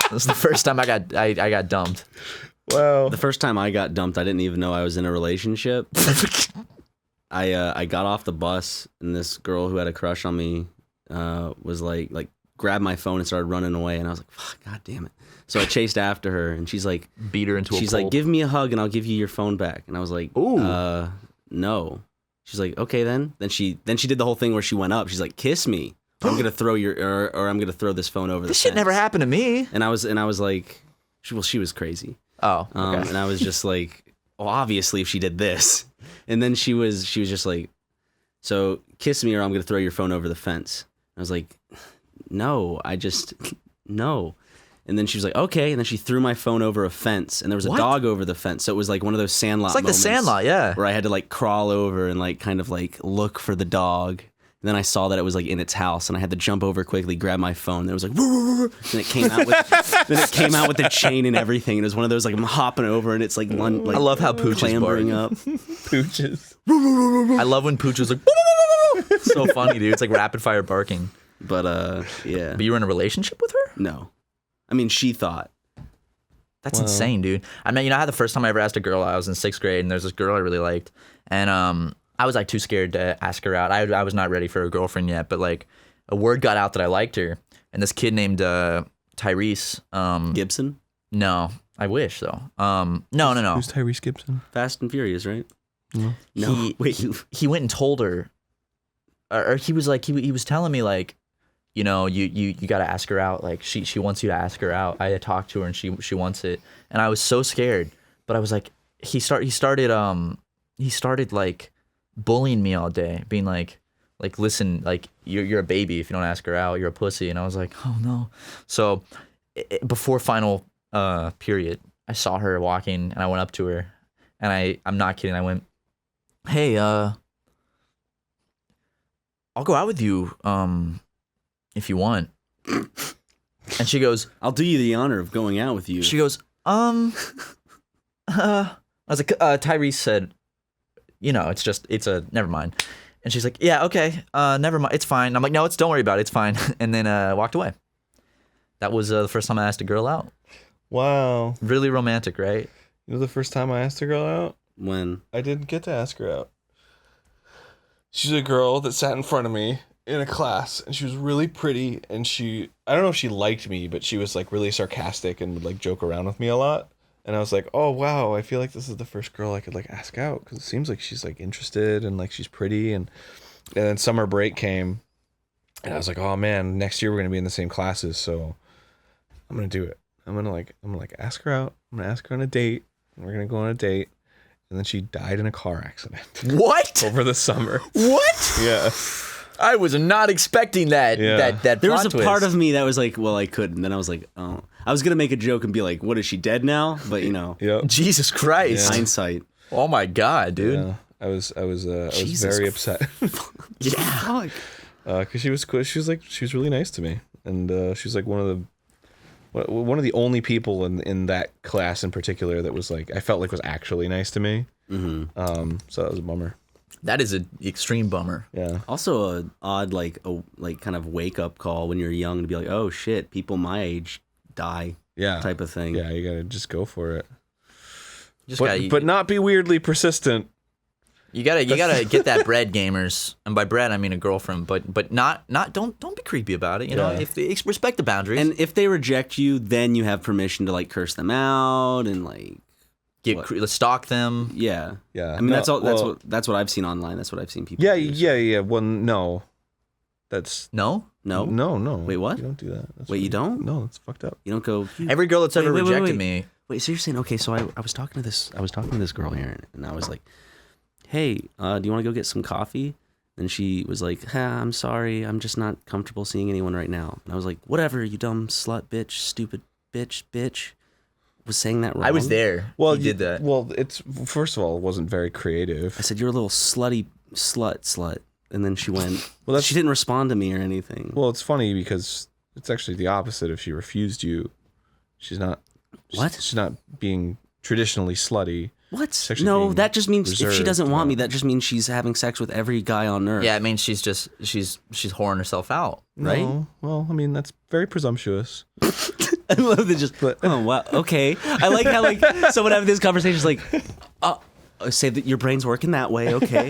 This was the first time I got dumped. Wow. The first time I got dumped, I didn't even know I was in a relationship. I got off the bus, and this girl who had a crush on me was like grabbed my phone and started running away, and I was like, "Fuck, god damn it!" So I chased after her, and she's like, Beat her into a she's pole. like, "Give me a hug, and I'll give you your phone back." And I was like, Ooh. No." She's like, "Okay, then." Then she did the whole thing where she went up. She's like, "Kiss me, or I'm gonna throw or I'm gonna throw this phone over the This shit fence." never happened to me. And I was like, she was crazy. Oh, okay. And I was just like, well, obviously, if she did this, and then she was just like, so kiss me or I'm gonna throw your phone over the fence. I was like, no, no. And then she was like, okay. And then she threw my phone over a fence, and there was a What? dog over the fence. So it was like one of those Sandlot It's like the moments Sandlot, yeah. where I had to like crawl over and like kind of like look for the dog. And then I saw that it was like in its house, and I had to jump over quickly, grab my phone. And it was like, and it came out with the chain and everything. And it was one of those like I'm hopping over, and it's like I love how Pooch is clambering barking. up. Pooches. I love when Pooch was like, it's so funny, dude. It's like rapid fire barking. But yeah, But you were in a relationship with her? no, I mean she thought. That's insane, dude. I mean, I had the first time I ever asked a girl. I was in 6th grade, and there's this girl I really liked, and I was like too scared to ask her out. I was not ready for a girlfriend yet, but like a word got out that I liked her, and this kid named Tyrese Gibson? No, I wish though. No. Who's Tyrese Gibson? Fast and Furious, right? No. No. He went and told her, or he was like he was telling me like, you know, you got to ask her out. Like she wants you to ask her out. I had talked to her and she wants it, and I was so scared. But I was like, he started like bullying me all day, being like listen, like you're a baby if you don't ask her out, you're a pussy. And I was like, oh no. So before final period, I saw her walking and I went up to her, and I'm not kidding, I went, hey, I'll go out with you if you want. And she goes, I'll do you the honor of going out with you. she goes, I was like, Tyrese said, you know, it's a never mind. And she's like, yeah, okay, never mind, it's fine. I'm like, no, don't worry about it, it's fine. And then walked away. That was the first time I asked a girl out. Wow. Really romantic, right? You know the first time I asked a girl out? When? I didn't get to ask her out. She's a girl that sat in front of me in a class, and she was really pretty, and I don't know if she liked me, but she was like really sarcastic and would like joke around with me a lot. And I was like, oh wow, I feel like this is the first girl I could like ask out, because it seems like she's like interested and like she's pretty. And then summer break came, and I was like, oh man, next year we're gonna be in the same classes, so I'm gonna do it. I'm gonna ask her out. I'm gonna ask her on a date, and we're gonna go on a date. And then she died in a car accident. What? Over the summer. What? Yeah. I was not expecting that. Yeah. That There was plot a part twist. of me that was like, well, I could. And then I was like, oh. I was going to make a joke and be like, what, is she dead now? But, you know, Yep. Jesus Christ. hindsight. Oh my God, dude. Yeah. I was Jesus very upset. Yeah. Because she was really nice to me, and she was like one of the only people in that class in particular that was like, I felt like was actually nice to me. Mm-hmm. So that was a bummer. That is an extreme bummer. Yeah. Also a odd, like kind of wake up call when you're young to be like, oh shit, people my age die. Yeah. Type of thing. Yeah, you gotta just go for it. But not be weirdly persistent. you gotta get that bread, gamers. And by bread I mean a girlfriend. But don't be creepy about it. You know, if they respect the boundaries. And if they reject you, then you have permission to like curse them out and like let's stalk them. yeah. Yeah. I mean that's what I've seen online. That's what I've seen people. Yeah, do, so. yeah. Well, no. That's No? No. no. Wait, what? You don't do that. That's Wait, you don't? No, that's fucked up. You don't go. Every girl that's ever Wait, rejected me. Wait, so you're saying, okay, so I was talking to this girl here, and I was like, hey, do you want to go get some coffee? And she was like, I'm sorry, I'm just not comfortable seeing anyone right now. And I was like, whatever, you dumb slut, bitch, stupid bitch. Was saying that wrong? I was there. Well, you did that. Well, it's first of all, it wasn't very creative. I said, you're a little slutty slut. And then she went, Well, she didn't respond to me or anything. Well, it's funny because it's actually the opposite. If she refused you, she's not. What? She's not being traditionally slutty. What? Sexually No, being that just means if she reserved, doesn't want me, that just means she's having sex with every guy on earth. Yeah, it means she's whoring herself out. Right? No, well, I mean that's very presumptuous. I love that just, oh, wow, okay. I like how, like, someone having this conversation is like, say that your brain's working that way, okay.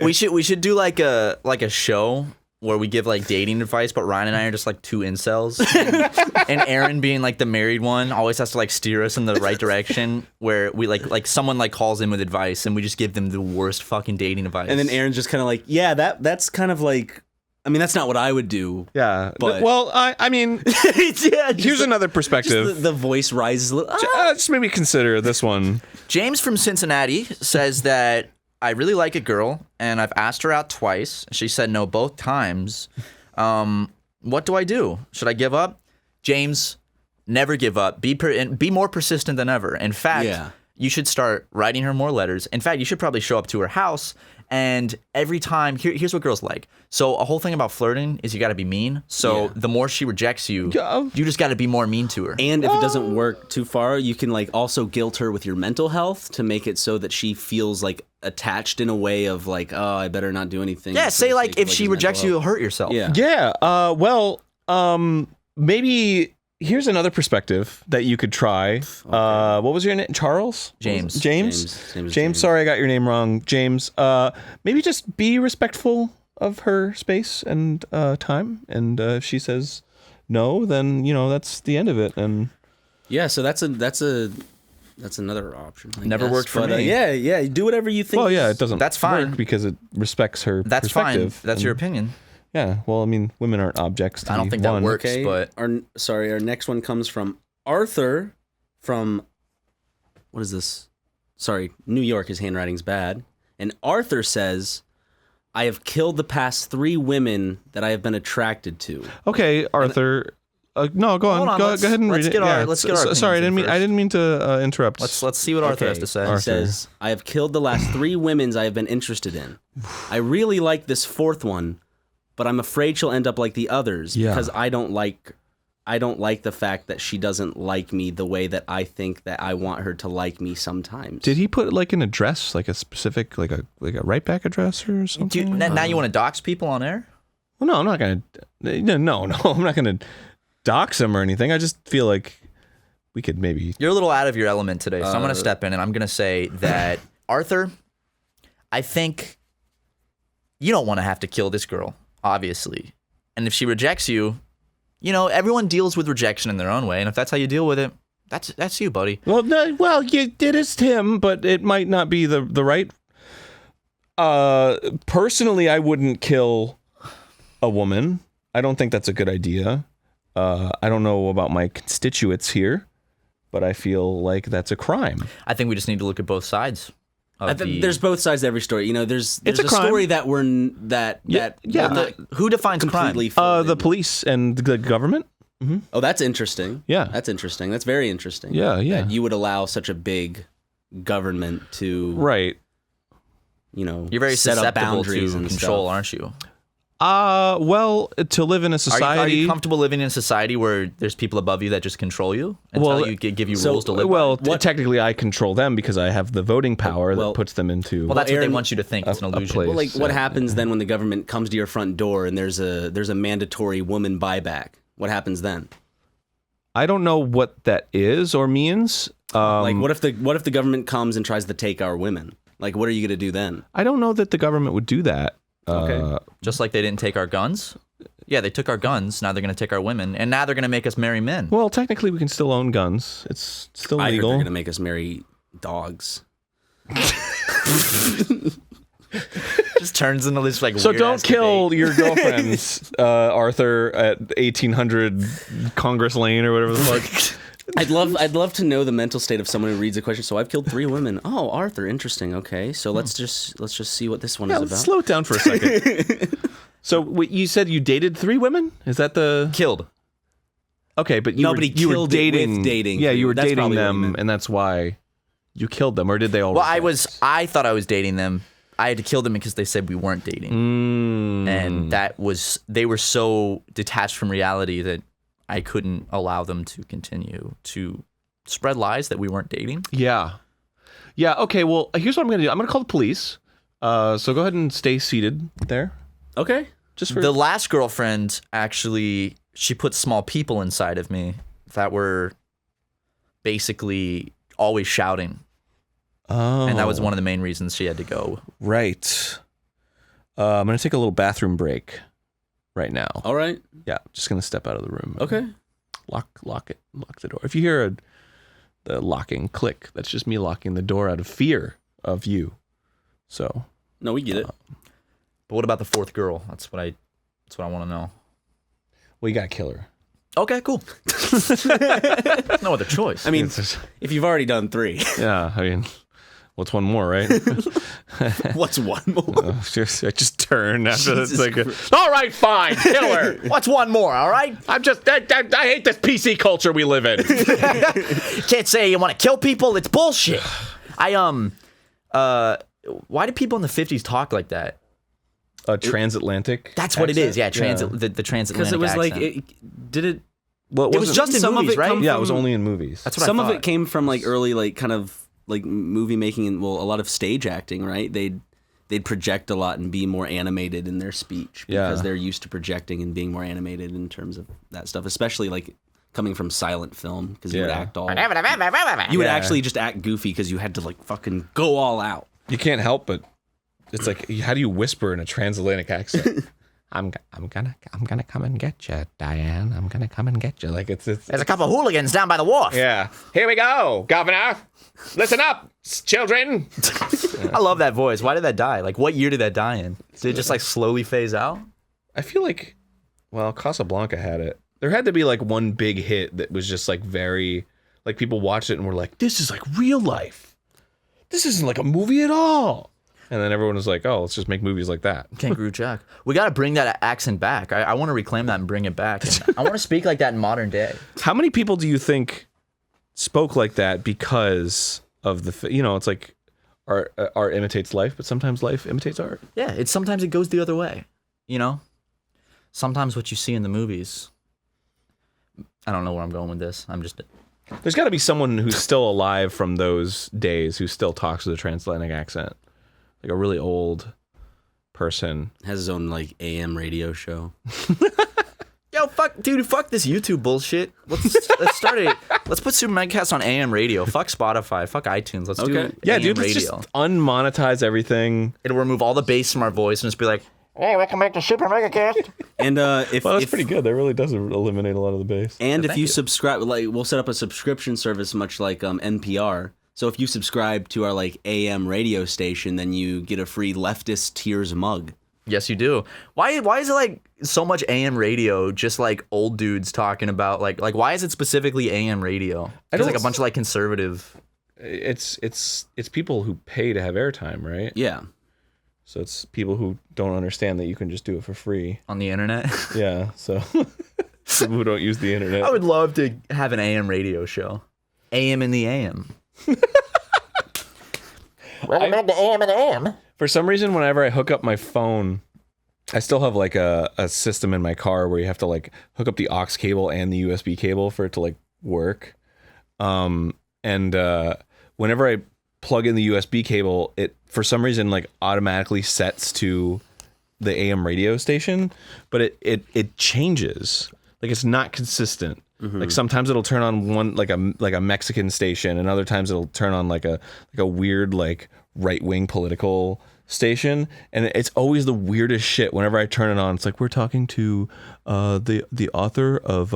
We should do like a show where we give like dating advice, but Ryan and I are just like two incels, and Arin, being like the married one, always has to like steer us in the right direction. Where we like someone like calls in with advice, and we just give them the worst fucking dating advice. And then Aaron's just kind of like, yeah, that's kind of like, I mean, that's not what I would do. Yeah. But- Well, I mean, Yeah, here's another perspective. Just the voice rises a little. Just maybe consider this one. James from Cincinnati says that I really like a girl, and I've asked her out twice. She said no both times. What do I do? Should I give up? James, never give up. Be more persistent than ever. In fact, you should start writing her more letters. In fact, you should probably show up to her house. And every time, here's what girls like. So a whole thing about flirting is you got to be mean. So the more she rejects you, you just got to be more mean to her. And if it doesn't work too far, you can like also guilt her with your mental health to make it so that she feels like attached in a way of like, oh, I better not do anything. Yeah, say like if she his rejects mental you, health. you'll hurt yourself. Yeah. Yeah. Well, maybe here's another perspective that you could try. What was your name? Charles? James. James. Sorry, I got your name wrong. James. Maybe just be respectful of her space and time. And if she says no, then that's the end of it. And yeah, so that's another option. I Never guess. worked for me. Yeah. Do whatever you think. well, yeah, it doesn't. That's fine. work because it respects her. That's fine. perspective. That's your opinion. Yeah. Well, I mean, women aren't objects. To I don't be think that won. works. Okay. But Our next one comes from Arthur from, what is this? Sorry, New York. His handwriting's bad. And Arthur says, I have killed the past 3 women that I have been attracted to. Okay, Arthur. No, go on. Hold on, Go let's- ahead and let's read get it. our- let's get our Sorry, I opinions in didn't mean to interrupt. let's see what Arthur has to say. Arthur. He says, I have killed the last 3 women I have been interested in. I really like this 4th one, but I'm afraid she'll end up like the others because I don't like the fact that she doesn't like me the way that I think that I want her to like me sometimes. Did he put like an address, like a specific, like a right back address or something? Now you want to dox people on air? Well, no, I'm not gonna. No, I'm not gonna dox him or anything. I just feel like we could maybe. You're a little out of your element today, so I'm going to step in and I'm going to say that Arthur, I think you don't want to have to kill this girl, obviously. And if she rejects you, everyone deals with rejection in their own way, and if that's how you deal with it, that's you, buddy. Well, no, it is him, but it might not be the right. Personally, I wouldn't kill a woman. I don't think that's a good idea. I don't know about my constituents here, but I feel like that's a crime. I think we just need to look at both sides. There's both sides to every story. There's It's a a crime. story that we're Who defines crime? completely full The in. police and the government. Oh, that's interesting. Yeah. That's interesting. That's very interesting. Yeah. That you would allow such a big government to, Right. You're very set up susceptible boundaries to and control, stuff. aren't you? Well, to live in a Are society. you comfortable living in a society where there's people above you that just control you and Well, tell you, give you rules to live by? Well, technically, I control them because I have the voting power Well- that puts them into. Well, that's what Aaron- they want you to think. It's an illusion. place. Well, like what happens then when the government comes to your front door and there's a mandatory woman buyback? What happens then? I don't know what that is or means. Like what if the government comes and tries to take our women? Like what are you going to do then? I don't know that the government would do that. Okay. Just like they didn't take our guns. Yeah, they took our guns. Now they're going to take our women. And now they're going to make us marry men. Well, technically, we can still own guns. It's still I heard they're legal. going to make us marry dogs. Just turns into this like So weird don't ass kill debate. your girlfriends, Arthur, at 1800 Congress Lane or whatever the fuck. I'd love to know the mental state of someone who reads a question. So I've killed 3 women. Oh, Arthur, interesting. Okay, so let's just see what this one Yeah, is let's about. slow it down for a second. So you said you dated 3 women? Is that the Killed. okay? But you No, were, but he you were killed it dating, with dating. Yeah, you were That's dating probably what he them, meant. and that's why you killed them, or did they all? Well, reject? I thought I was dating them. I had to kill them because they said we weren't dating. And they were so detached from reality that I couldn't allow them to continue to spread lies that we weren't dating. Yeah. Okay. Well, here's what I'm gonna do. I'm gonna call the police. So go ahead and stay seated there. Okay. Just for The last girlfriend, actually, she put small people inside of me that were basically always shouting. oh, And that was one of the main reasons she had to go. right. I'm gonna take a little bathroom break right now. All right. Yeah, just gonna step out of the room. Okay. Lock the door. If you hear the locking click, that's just me locking the door out of fear of you. So No, we get it. But what about the 4th girl? That's what I want to know. well, you gotta kill her. Okay, cool. No other choice. I mean, if you've already done 3, Yeah, I mean, what's one more, right? what's one more? I just turn after it's Jesus like, Christ. all right, fine, kill her. what's one more, all right? I hate this PC culture we live in. You can't say you want to kill people. It's bullshit. Why do people in the 50s talk like that? Transatlantic. That's what it is. Yeah, accent? the transatlantic Because it was accent. like Well, It was just in some of movies, it right? come yeah, it was from- only in movies. That's what some I of thought. it came from like early like kind of like movie making and a lot of stage acting, right? They'd project a lot and be more animated in their speech because Yeah. they're used to projecting and being more animated in terms of that stuff, especially like coming from silent film because you would Yeah. act all. You would actually just act goofy because you had to like fucking go all out. You can't help but it's like, how do you whisper in a transatlantic accent? I'm gonna come and get you, Diane. I'm gonna come and get you. Like it's There's a couple of hooligans down by the wharf. yeah. Here we go, Governor. Listen up, children. I love that voice. Why did that die? Like, what year did that die in? Did it just like slowly phase out? I feel like, well, Casablanca had it. There had to be like one big hit that was just like very, like people watched it and were like, this is like real life. This isn't like a movie at all. And then everyone was like, oh, let's just make movies like that. Kangaroo Jack. We got to bring that accent back. I want to reclaim that and bring it back. And I want to speak like that in modern day. How many people do you think spoke like that because of the, it's like art imitates life, but sometimes life imitates art. Yeah, sometimes it goes the other way, Sometimes what you see in the movies. I don't know where I'm going with this. There's got to be someone who's still alive from those days who still talks with a transatlantic accent. Like a really old person. Has his own like AM radio show. Yo, fuck this YouTube bullshit. Let's start it. Let's put SuperMegaCast on AM radio. Fuck Spotify. Fuck iTunes. Let's do it. Yeah, AM dude, let's just unmonetize everything. It'll remove all the bass from our voice and just be like, hey, welcome back to SuperMegaCast. And well, that's pretty good. That really does eliminate a lot of the bass. And if you subscribe, like we'll set up a subscription service much like NPR. So if you subscribe to our like AM radio station, then you get a free leftist tears mug. Yes, you do. Why is it like so much AM radio just like old dudes talking about like why is it specifically AM radio? It's like a bunch of like conservative. It's people who pay to have airtime, right? Yeah. So it's people who don't understand that you can just do it for free On the internet. Yeah. So people who don't use the internet. I would love to have an AM radio show. AM in the AM. Welcome back to AM and AM. For some reason, whenever I hook up my phone, I still have like a system in my car where you have to like hook up the aux cable and the USB cable for it to like work. Whenever I plug in the USB cable, it for some reason like automatically sets to the AM radio station, but it changes. Like it's not consistent. Mm-hmm. Like sometimes it'll turn on one like a Mexican station, and other times it'll turn on like a weird like right-wing political station, and it's always the weirdest shit. Whenever I turn it on, it's like we're talking to the author of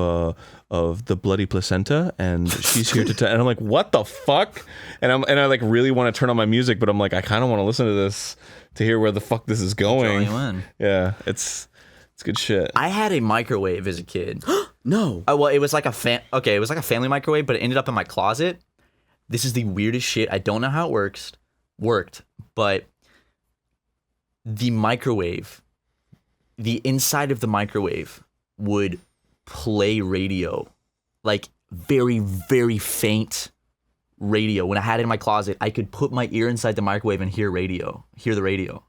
The Bloody Placenta, and she's here to and I'm like, what the fuck? And I like really want to turn on my music, but I'm like, I kind of want to listen to this to hear where the fuck this is going. Yeah, it's good shit. I had a microwave as a kid. No. Well, it was like it was like a family microwave, but it ended up in my closet. This is the weirdest shit. I don't know how it worked, but the microwave, the inside of the microwave would play radio, like very, very faint radio. When I had it in my closet, I could put my ear inside the microwave and hear the radio.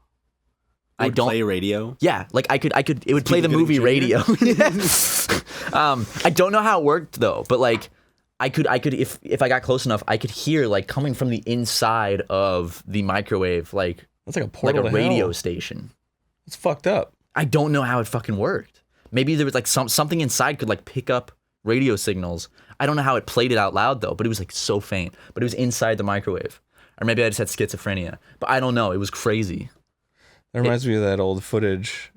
I don't play radio. Yeah, like I could. It would play the movie Radio. I don't know how it worked though, but like I could. If I got close enough, I could hear like coming from the inside of the microwave, like that's like a portal like a to radio hell. station. It's fucked up. I don't know how it fucking worked. Maybe there was like something inside could like pick up radio signals. I don't know how it played it out loud though, but it was like so faint. But it was inside the microwave, or maybe I just had schizophrenia. But I don't know. It was crazy. It reminds me of that old footage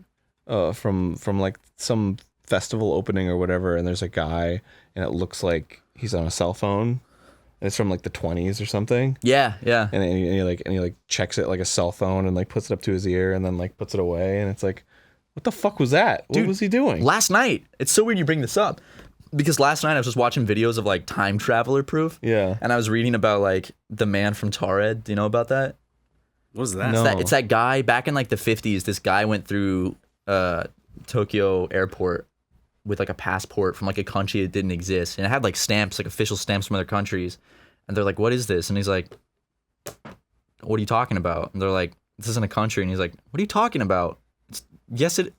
from like some festival opening or whatever, and there's a guy, and it looks like he's on a cell phone. And it's from like the 1920s or something. Yeah. And he checks it like a cell phone and like puts it up to his ear and then like puts it away, and it's like, what the fuck was that? What was he doing? Last night, it's so weird you bring this up, because last night I was just watching videos of like time traveler proof. Yeah. And I was reading about like the man from Taured. Do you know about that? What was that? No. It's that guy back in like the 50s. This guy went through Tokyo airport with like a passport from like a country that didn't exist, and it had like stamps, like official stamps from other countries. And they're like, "What is this?" And he's like, "What are you talking about?" And they're like, "This isn't a country." And he's like, "What are you talking about?" Yes, it.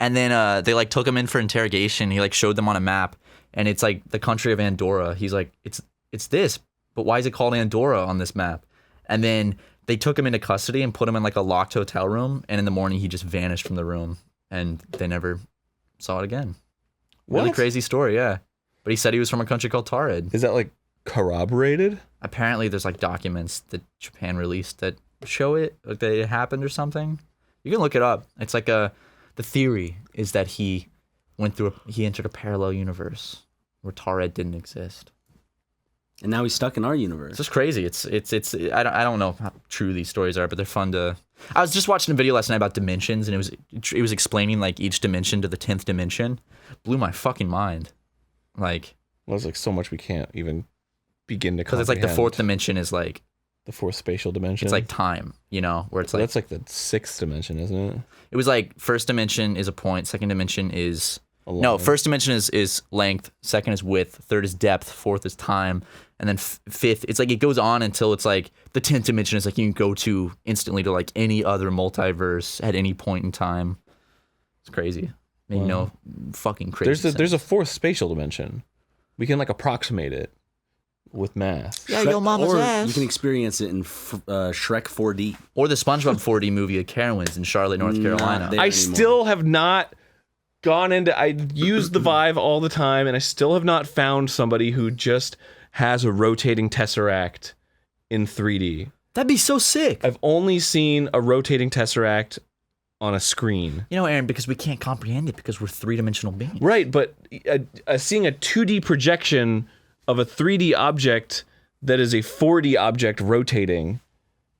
And then they like took him in for interrogation. He like showed them on a map, and it's like the country of Andorra. He's like, "It's this, but why is it called Andorra on this map?" And then they took him into custody and put him in like a locked hotel room, and in the morning he just vanished from the room, and they never saw it again. Really crazy story, yeah. But he said he was from a country called Taured. Is that like corroborated? Apparently, there's like documents that Japan released that show it, like that it happened or something. You can look it up. It's like the theory is that he entered a parallel universe where Taured didn't exist. And now he's stuck in our universe. It's just crazy. It's I don't know how true these stories are, but they're fun to. I was just watching a video last night about dimensions, and it was explaining like each dimension to the 10th dimension. Blew my fucking mind. Like, Well, there's like so much we can't even begin to because it's like the 4th dimension is like the 4th spatial dimension. it's like time, you know, where it's like that's like the 6th dimension, isn't it? it was like first dimension is a point, second dimension is line. first dimension is length, second is width, third is depth, fourth is time, and then fifth, it's like it goes on until it's like the 10th dimension is like you can go to instantly to like any other multiverse at any point in time. It's crazy. Made no fucking crazy. There's a 4th spatial dimension. We can like approximate it with math. Yeah, yo mama's or ass. you can experience it in Shrek 4D. Or the SpongeBob 4D movie at Carowinds in Charlotte, North Carolina. there. I anymore. still have not gone into. I use the Vive all the time, and I still have not found somebody who just has a rotating tesseract in 3D. That'd be so sick. I've only seen a rotating tesseract on a screen. You know, Aaron, because we can't comprehend it because we're 3-dimensional beings. Right, but seeing a 2D projection of a 3D object that is a 4D object rotating,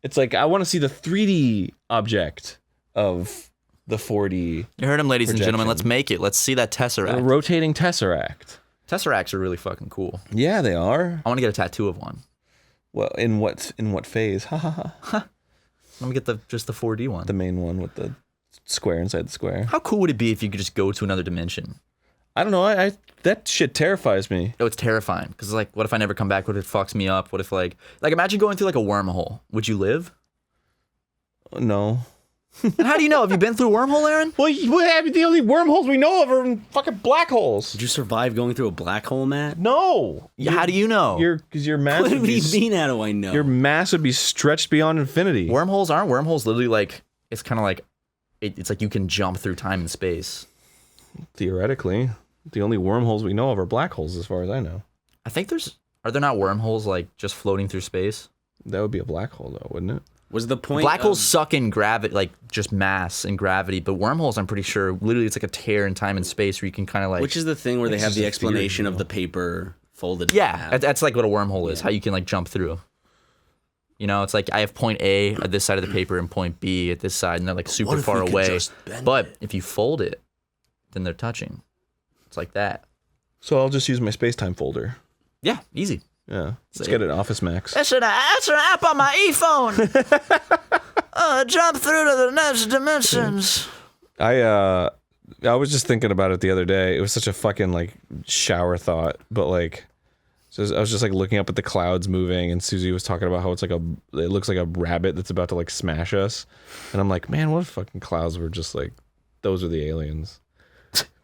it's like I want to see the 3D object of the 4D. You heard him, ladies and gentlemen. projection. Let's make it. Let's see that A tesseract. rotating tesseract. Tesseracts are really fucking cool. Yeah, they are. I want to get a tattoo of one. Well, in what phase? Ha ha ha. Let me get just the 4D one. The main one with the square inside the square. How cool would it be if you could just go to another dimension? I don't know. I that shit terrifies me. Oh, it's terrifying. Because like, what if I never come back? What if it fucks me up? What if like imagine going through like a wormhole? Would you live? No. And how do you know? Have you been through a wormhole, Aaron? Well, the only wormholes we know of are in fucking black holes. Did you survive going through a black hole, Matt? No. Yeah, how do you know? Because your mass What do would you be mean, how do I know? your mass would be stretched beyond infinity. Wormholes aren't wormholes. Literally, like it's kind of like it's like you can jump through time and space. Theoretically, the only wormholes we know of are black holes, as far as I know. I think are there not wormholes like just floating through space? That would be a black hole, though, wouldn't it? Was the point Black of- holes suck in gravity, like just mass and gravity, but wormholes, I'm pretty sure, literally it's like a tear in time and space where you can kind of like. Which is the thing where they It's have just the a explanation theory, of the paper folded. in yeah, half. that's like what a wormhole is. How you can like jump through. You know, it's like I have point A at this side of the paper and point B at this side, and they're like super if we far could away. just bend But it? if you fold it, then they're touching. It's like that. So I'll just use my space-time folder. Yeah, easy. Yeah. Let's get it Office Max. That's an app on my iPhone. Jump through to the next dimensions. I was just thinking about it the other day. It was such a fucking like shower thought, but like, so I was just like looking up at the clouds moving, and Susie was talking about how it looks like a rabbit that's about to like smash us, and I'm like, man, what if fucking clouds were just like, those are the aliens?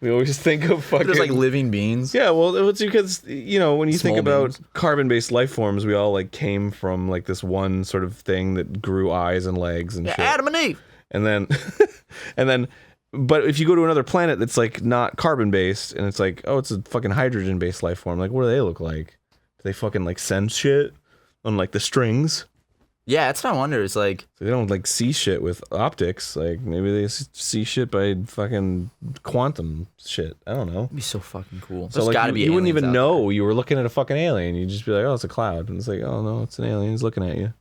We always think of fucking There's like living beings. yeah, well, it's because you know when you think Small about beings. carbon-based life forms, we all like came from like this one sort of thing that grew eyes and legs and Yeah, shit. Adam and Eve. And then, but if you go to another planet that's like not carbon based, and it's like, oh, it's a fucking hydrogen based life form. Like, what do they look like? Do they fucking like sense shit on like the strings? Yeah, that's what I wonder. It's like So they don't like see shit with optics. Like maybe they see shit by fucking quantum shit. I don't know. it'd be so fucking cool. So There's like gotta be you wouldn't aliens even out know you were looking at a fucking alien. You'd just be like, oh, it's a cloud, and it's like, oh no, it's an alien. He's looking at you.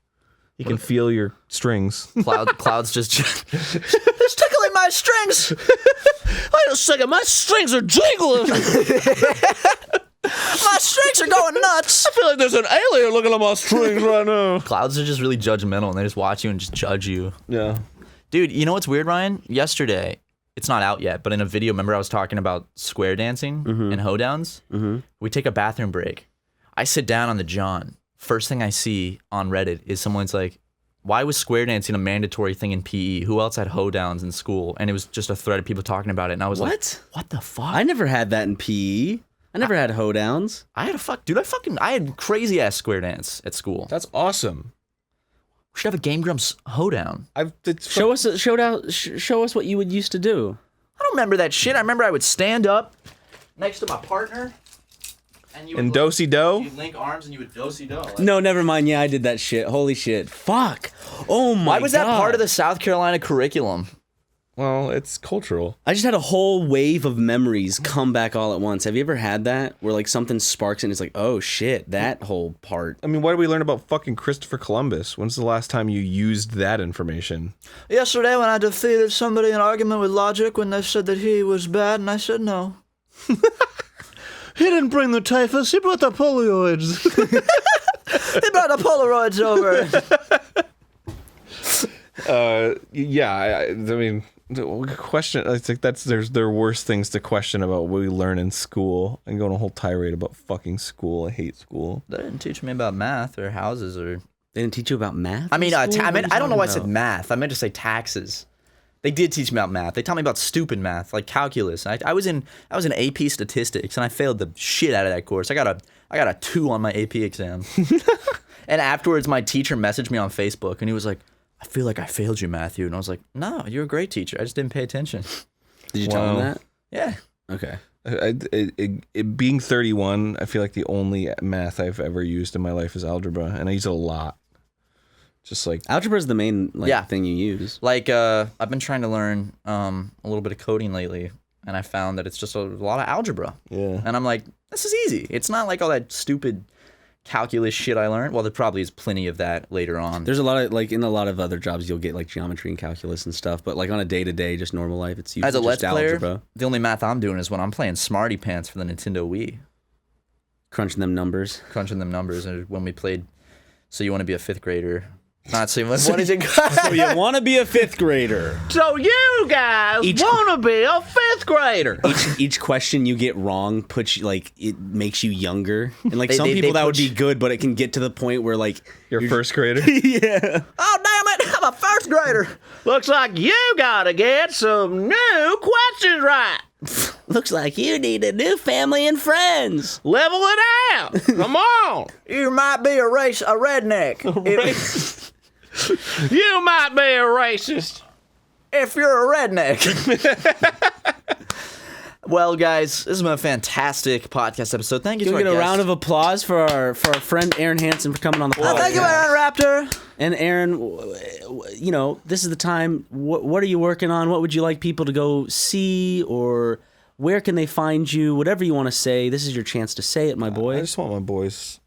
He can feel your strings. there. Clouds just it's tickling my strings. Wait a second, my strings are jingling. My strings are going nuts. I feel like there's an alien looking at my strings right now. Clouds are just really judgmental, and they just watch you and just judge you. Yeah. Dude, you know what's weird, Ryan? Yesterday, it's not out yet, but in a video, remember I was talking about square dancing and hoedowns? Mm-hmm. We take a bathroom break. I sit down on the John. First thing I see on Reddit is someone's like, why was square dancing a mandatory thing in PE? Who else had hoedowns in school? And it was just a thread of people talking about it. And I was like, what the fuck? I never had that in PE. I never had hoedowns. I had crazy ass square dance at school. That's awesome. We should have a Game Grumps hoedown. Show us what you would used to do. I don't remember that shit. I remember I would stand up next to my partner And do-si-do? You'd link arms and you would do-si-do. Like, No, never mind. Yeah, I did that shit. Holy shit. Fuck. Oh my god. why was that part of the South Carolina curriculum? Well, it's cultural. I just had a whole wave of memories come back all at once. Have you ever had that? Where like something sparks and it's like, oh shit, that whole part. I mean, why did we learn about fucking Christopher Columbus? When's the last time you used that information? Yesterday when I defeated somebody in an argument with logic when they said that he was bad, and I said no. He didn't bring the typhus, he brought the polioids. He brought the Polaroids over. I mean, the question, I think there are worse things to question about what we learn in school and go on a whole tirade about fucking school. I hate school. They didn't teach me about math or houses or... They didn't teach you about math? I mean, in school? I don't know why I said about? math. I meant to say taxes. They did teach me about math. They taught me about stupid math, like calculus. I was in AP statistics, and I failed the shit out of that course. I got a 2 on my AP exam. And afterwards, my teacher messaged me on Facebook, and he was like, "I feel like I failed you, Matthew." And I was like, "No, you're a great teacher. I just didn't pay attention." Did you tell him that? Yeah. Okay. It being 31, I feel like the only math I've ever used in my life is algebra, and I use it a lot. Just like Algebra is the main thing you use. Like, I've been trying to learn a little bit of coding lately, and I found that it's just a lot of algebra. Yeah. And I'm like, this is easy. It's not like all that stupid calculus shit I learned. Well, there probably is plenty of that later on. There's a lot of, like, in a lot of other jobs, you'll get, like, geometry and calculus and stuff, but, like, on a day-to-day, just normal life, it's usually As a just Let's Player, algebra. the only math I'm doing is when I'm playing Smarty Pants for the Nintendo Wii. Crunching them numbers. Crunching them numbers. And when we played So You Want to Be a Fifth Grader... Not so what is it? So you want to be a 5th grader. So you guys want to be a 5th grader. Each question you get wrong puts you, like, it makes you younger. And like some They people that would put be good, but it can get to the point where like You're first grader? yeah. Oh, damn it! I'm a first grader! Looks like you gotta get some new questions right. Looks like you need a new family and friends. Level it out. Come on. You might be a redneck. You might be a racist. If you're a redneck. Well, guys, this has been a fantastic podcast episode. Thank you Can to we our get a guest. round of applause for our friend Arin Hanson for coming on the podcast? Thank you, Egoraptor. And Arin, you know, this is the time. What are you working on? What would you like people to go see, or where can they find you? Whatever you want to say, this is your chance to say it, my boy. I just want my boys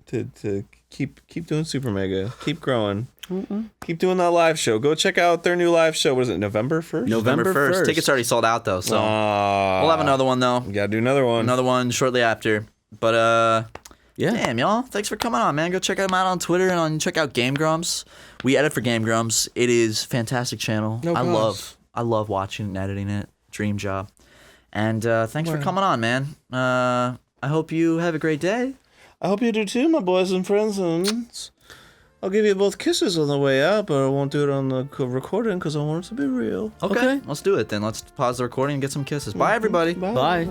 to keep doing SuperMega, keep growing, keep doing that live show. Go check out their new live show. What is it, November 1st? November 1st. Tickets already sold out, though, so we'll have another one, though. We gotta do another one. Another one shortly after. But, Yeah. damn, y'all. Thanks for coming on, man. Go check them out on Twitter and check out Game Grumps. We edit for Game Grumps. It is a fantastic channel. No problem. I love watching and editing it. Dream job. And thanks for coming on, man. I hope you have a great day. I hope you do too, my boys and friends. And I'll give you both kisses on the way out, but I won't do it on the recording because I want it to be real. Okay. Let's do it then. Let's pause the recording and get some kisses. Bye, everybody. Bye. Buddy.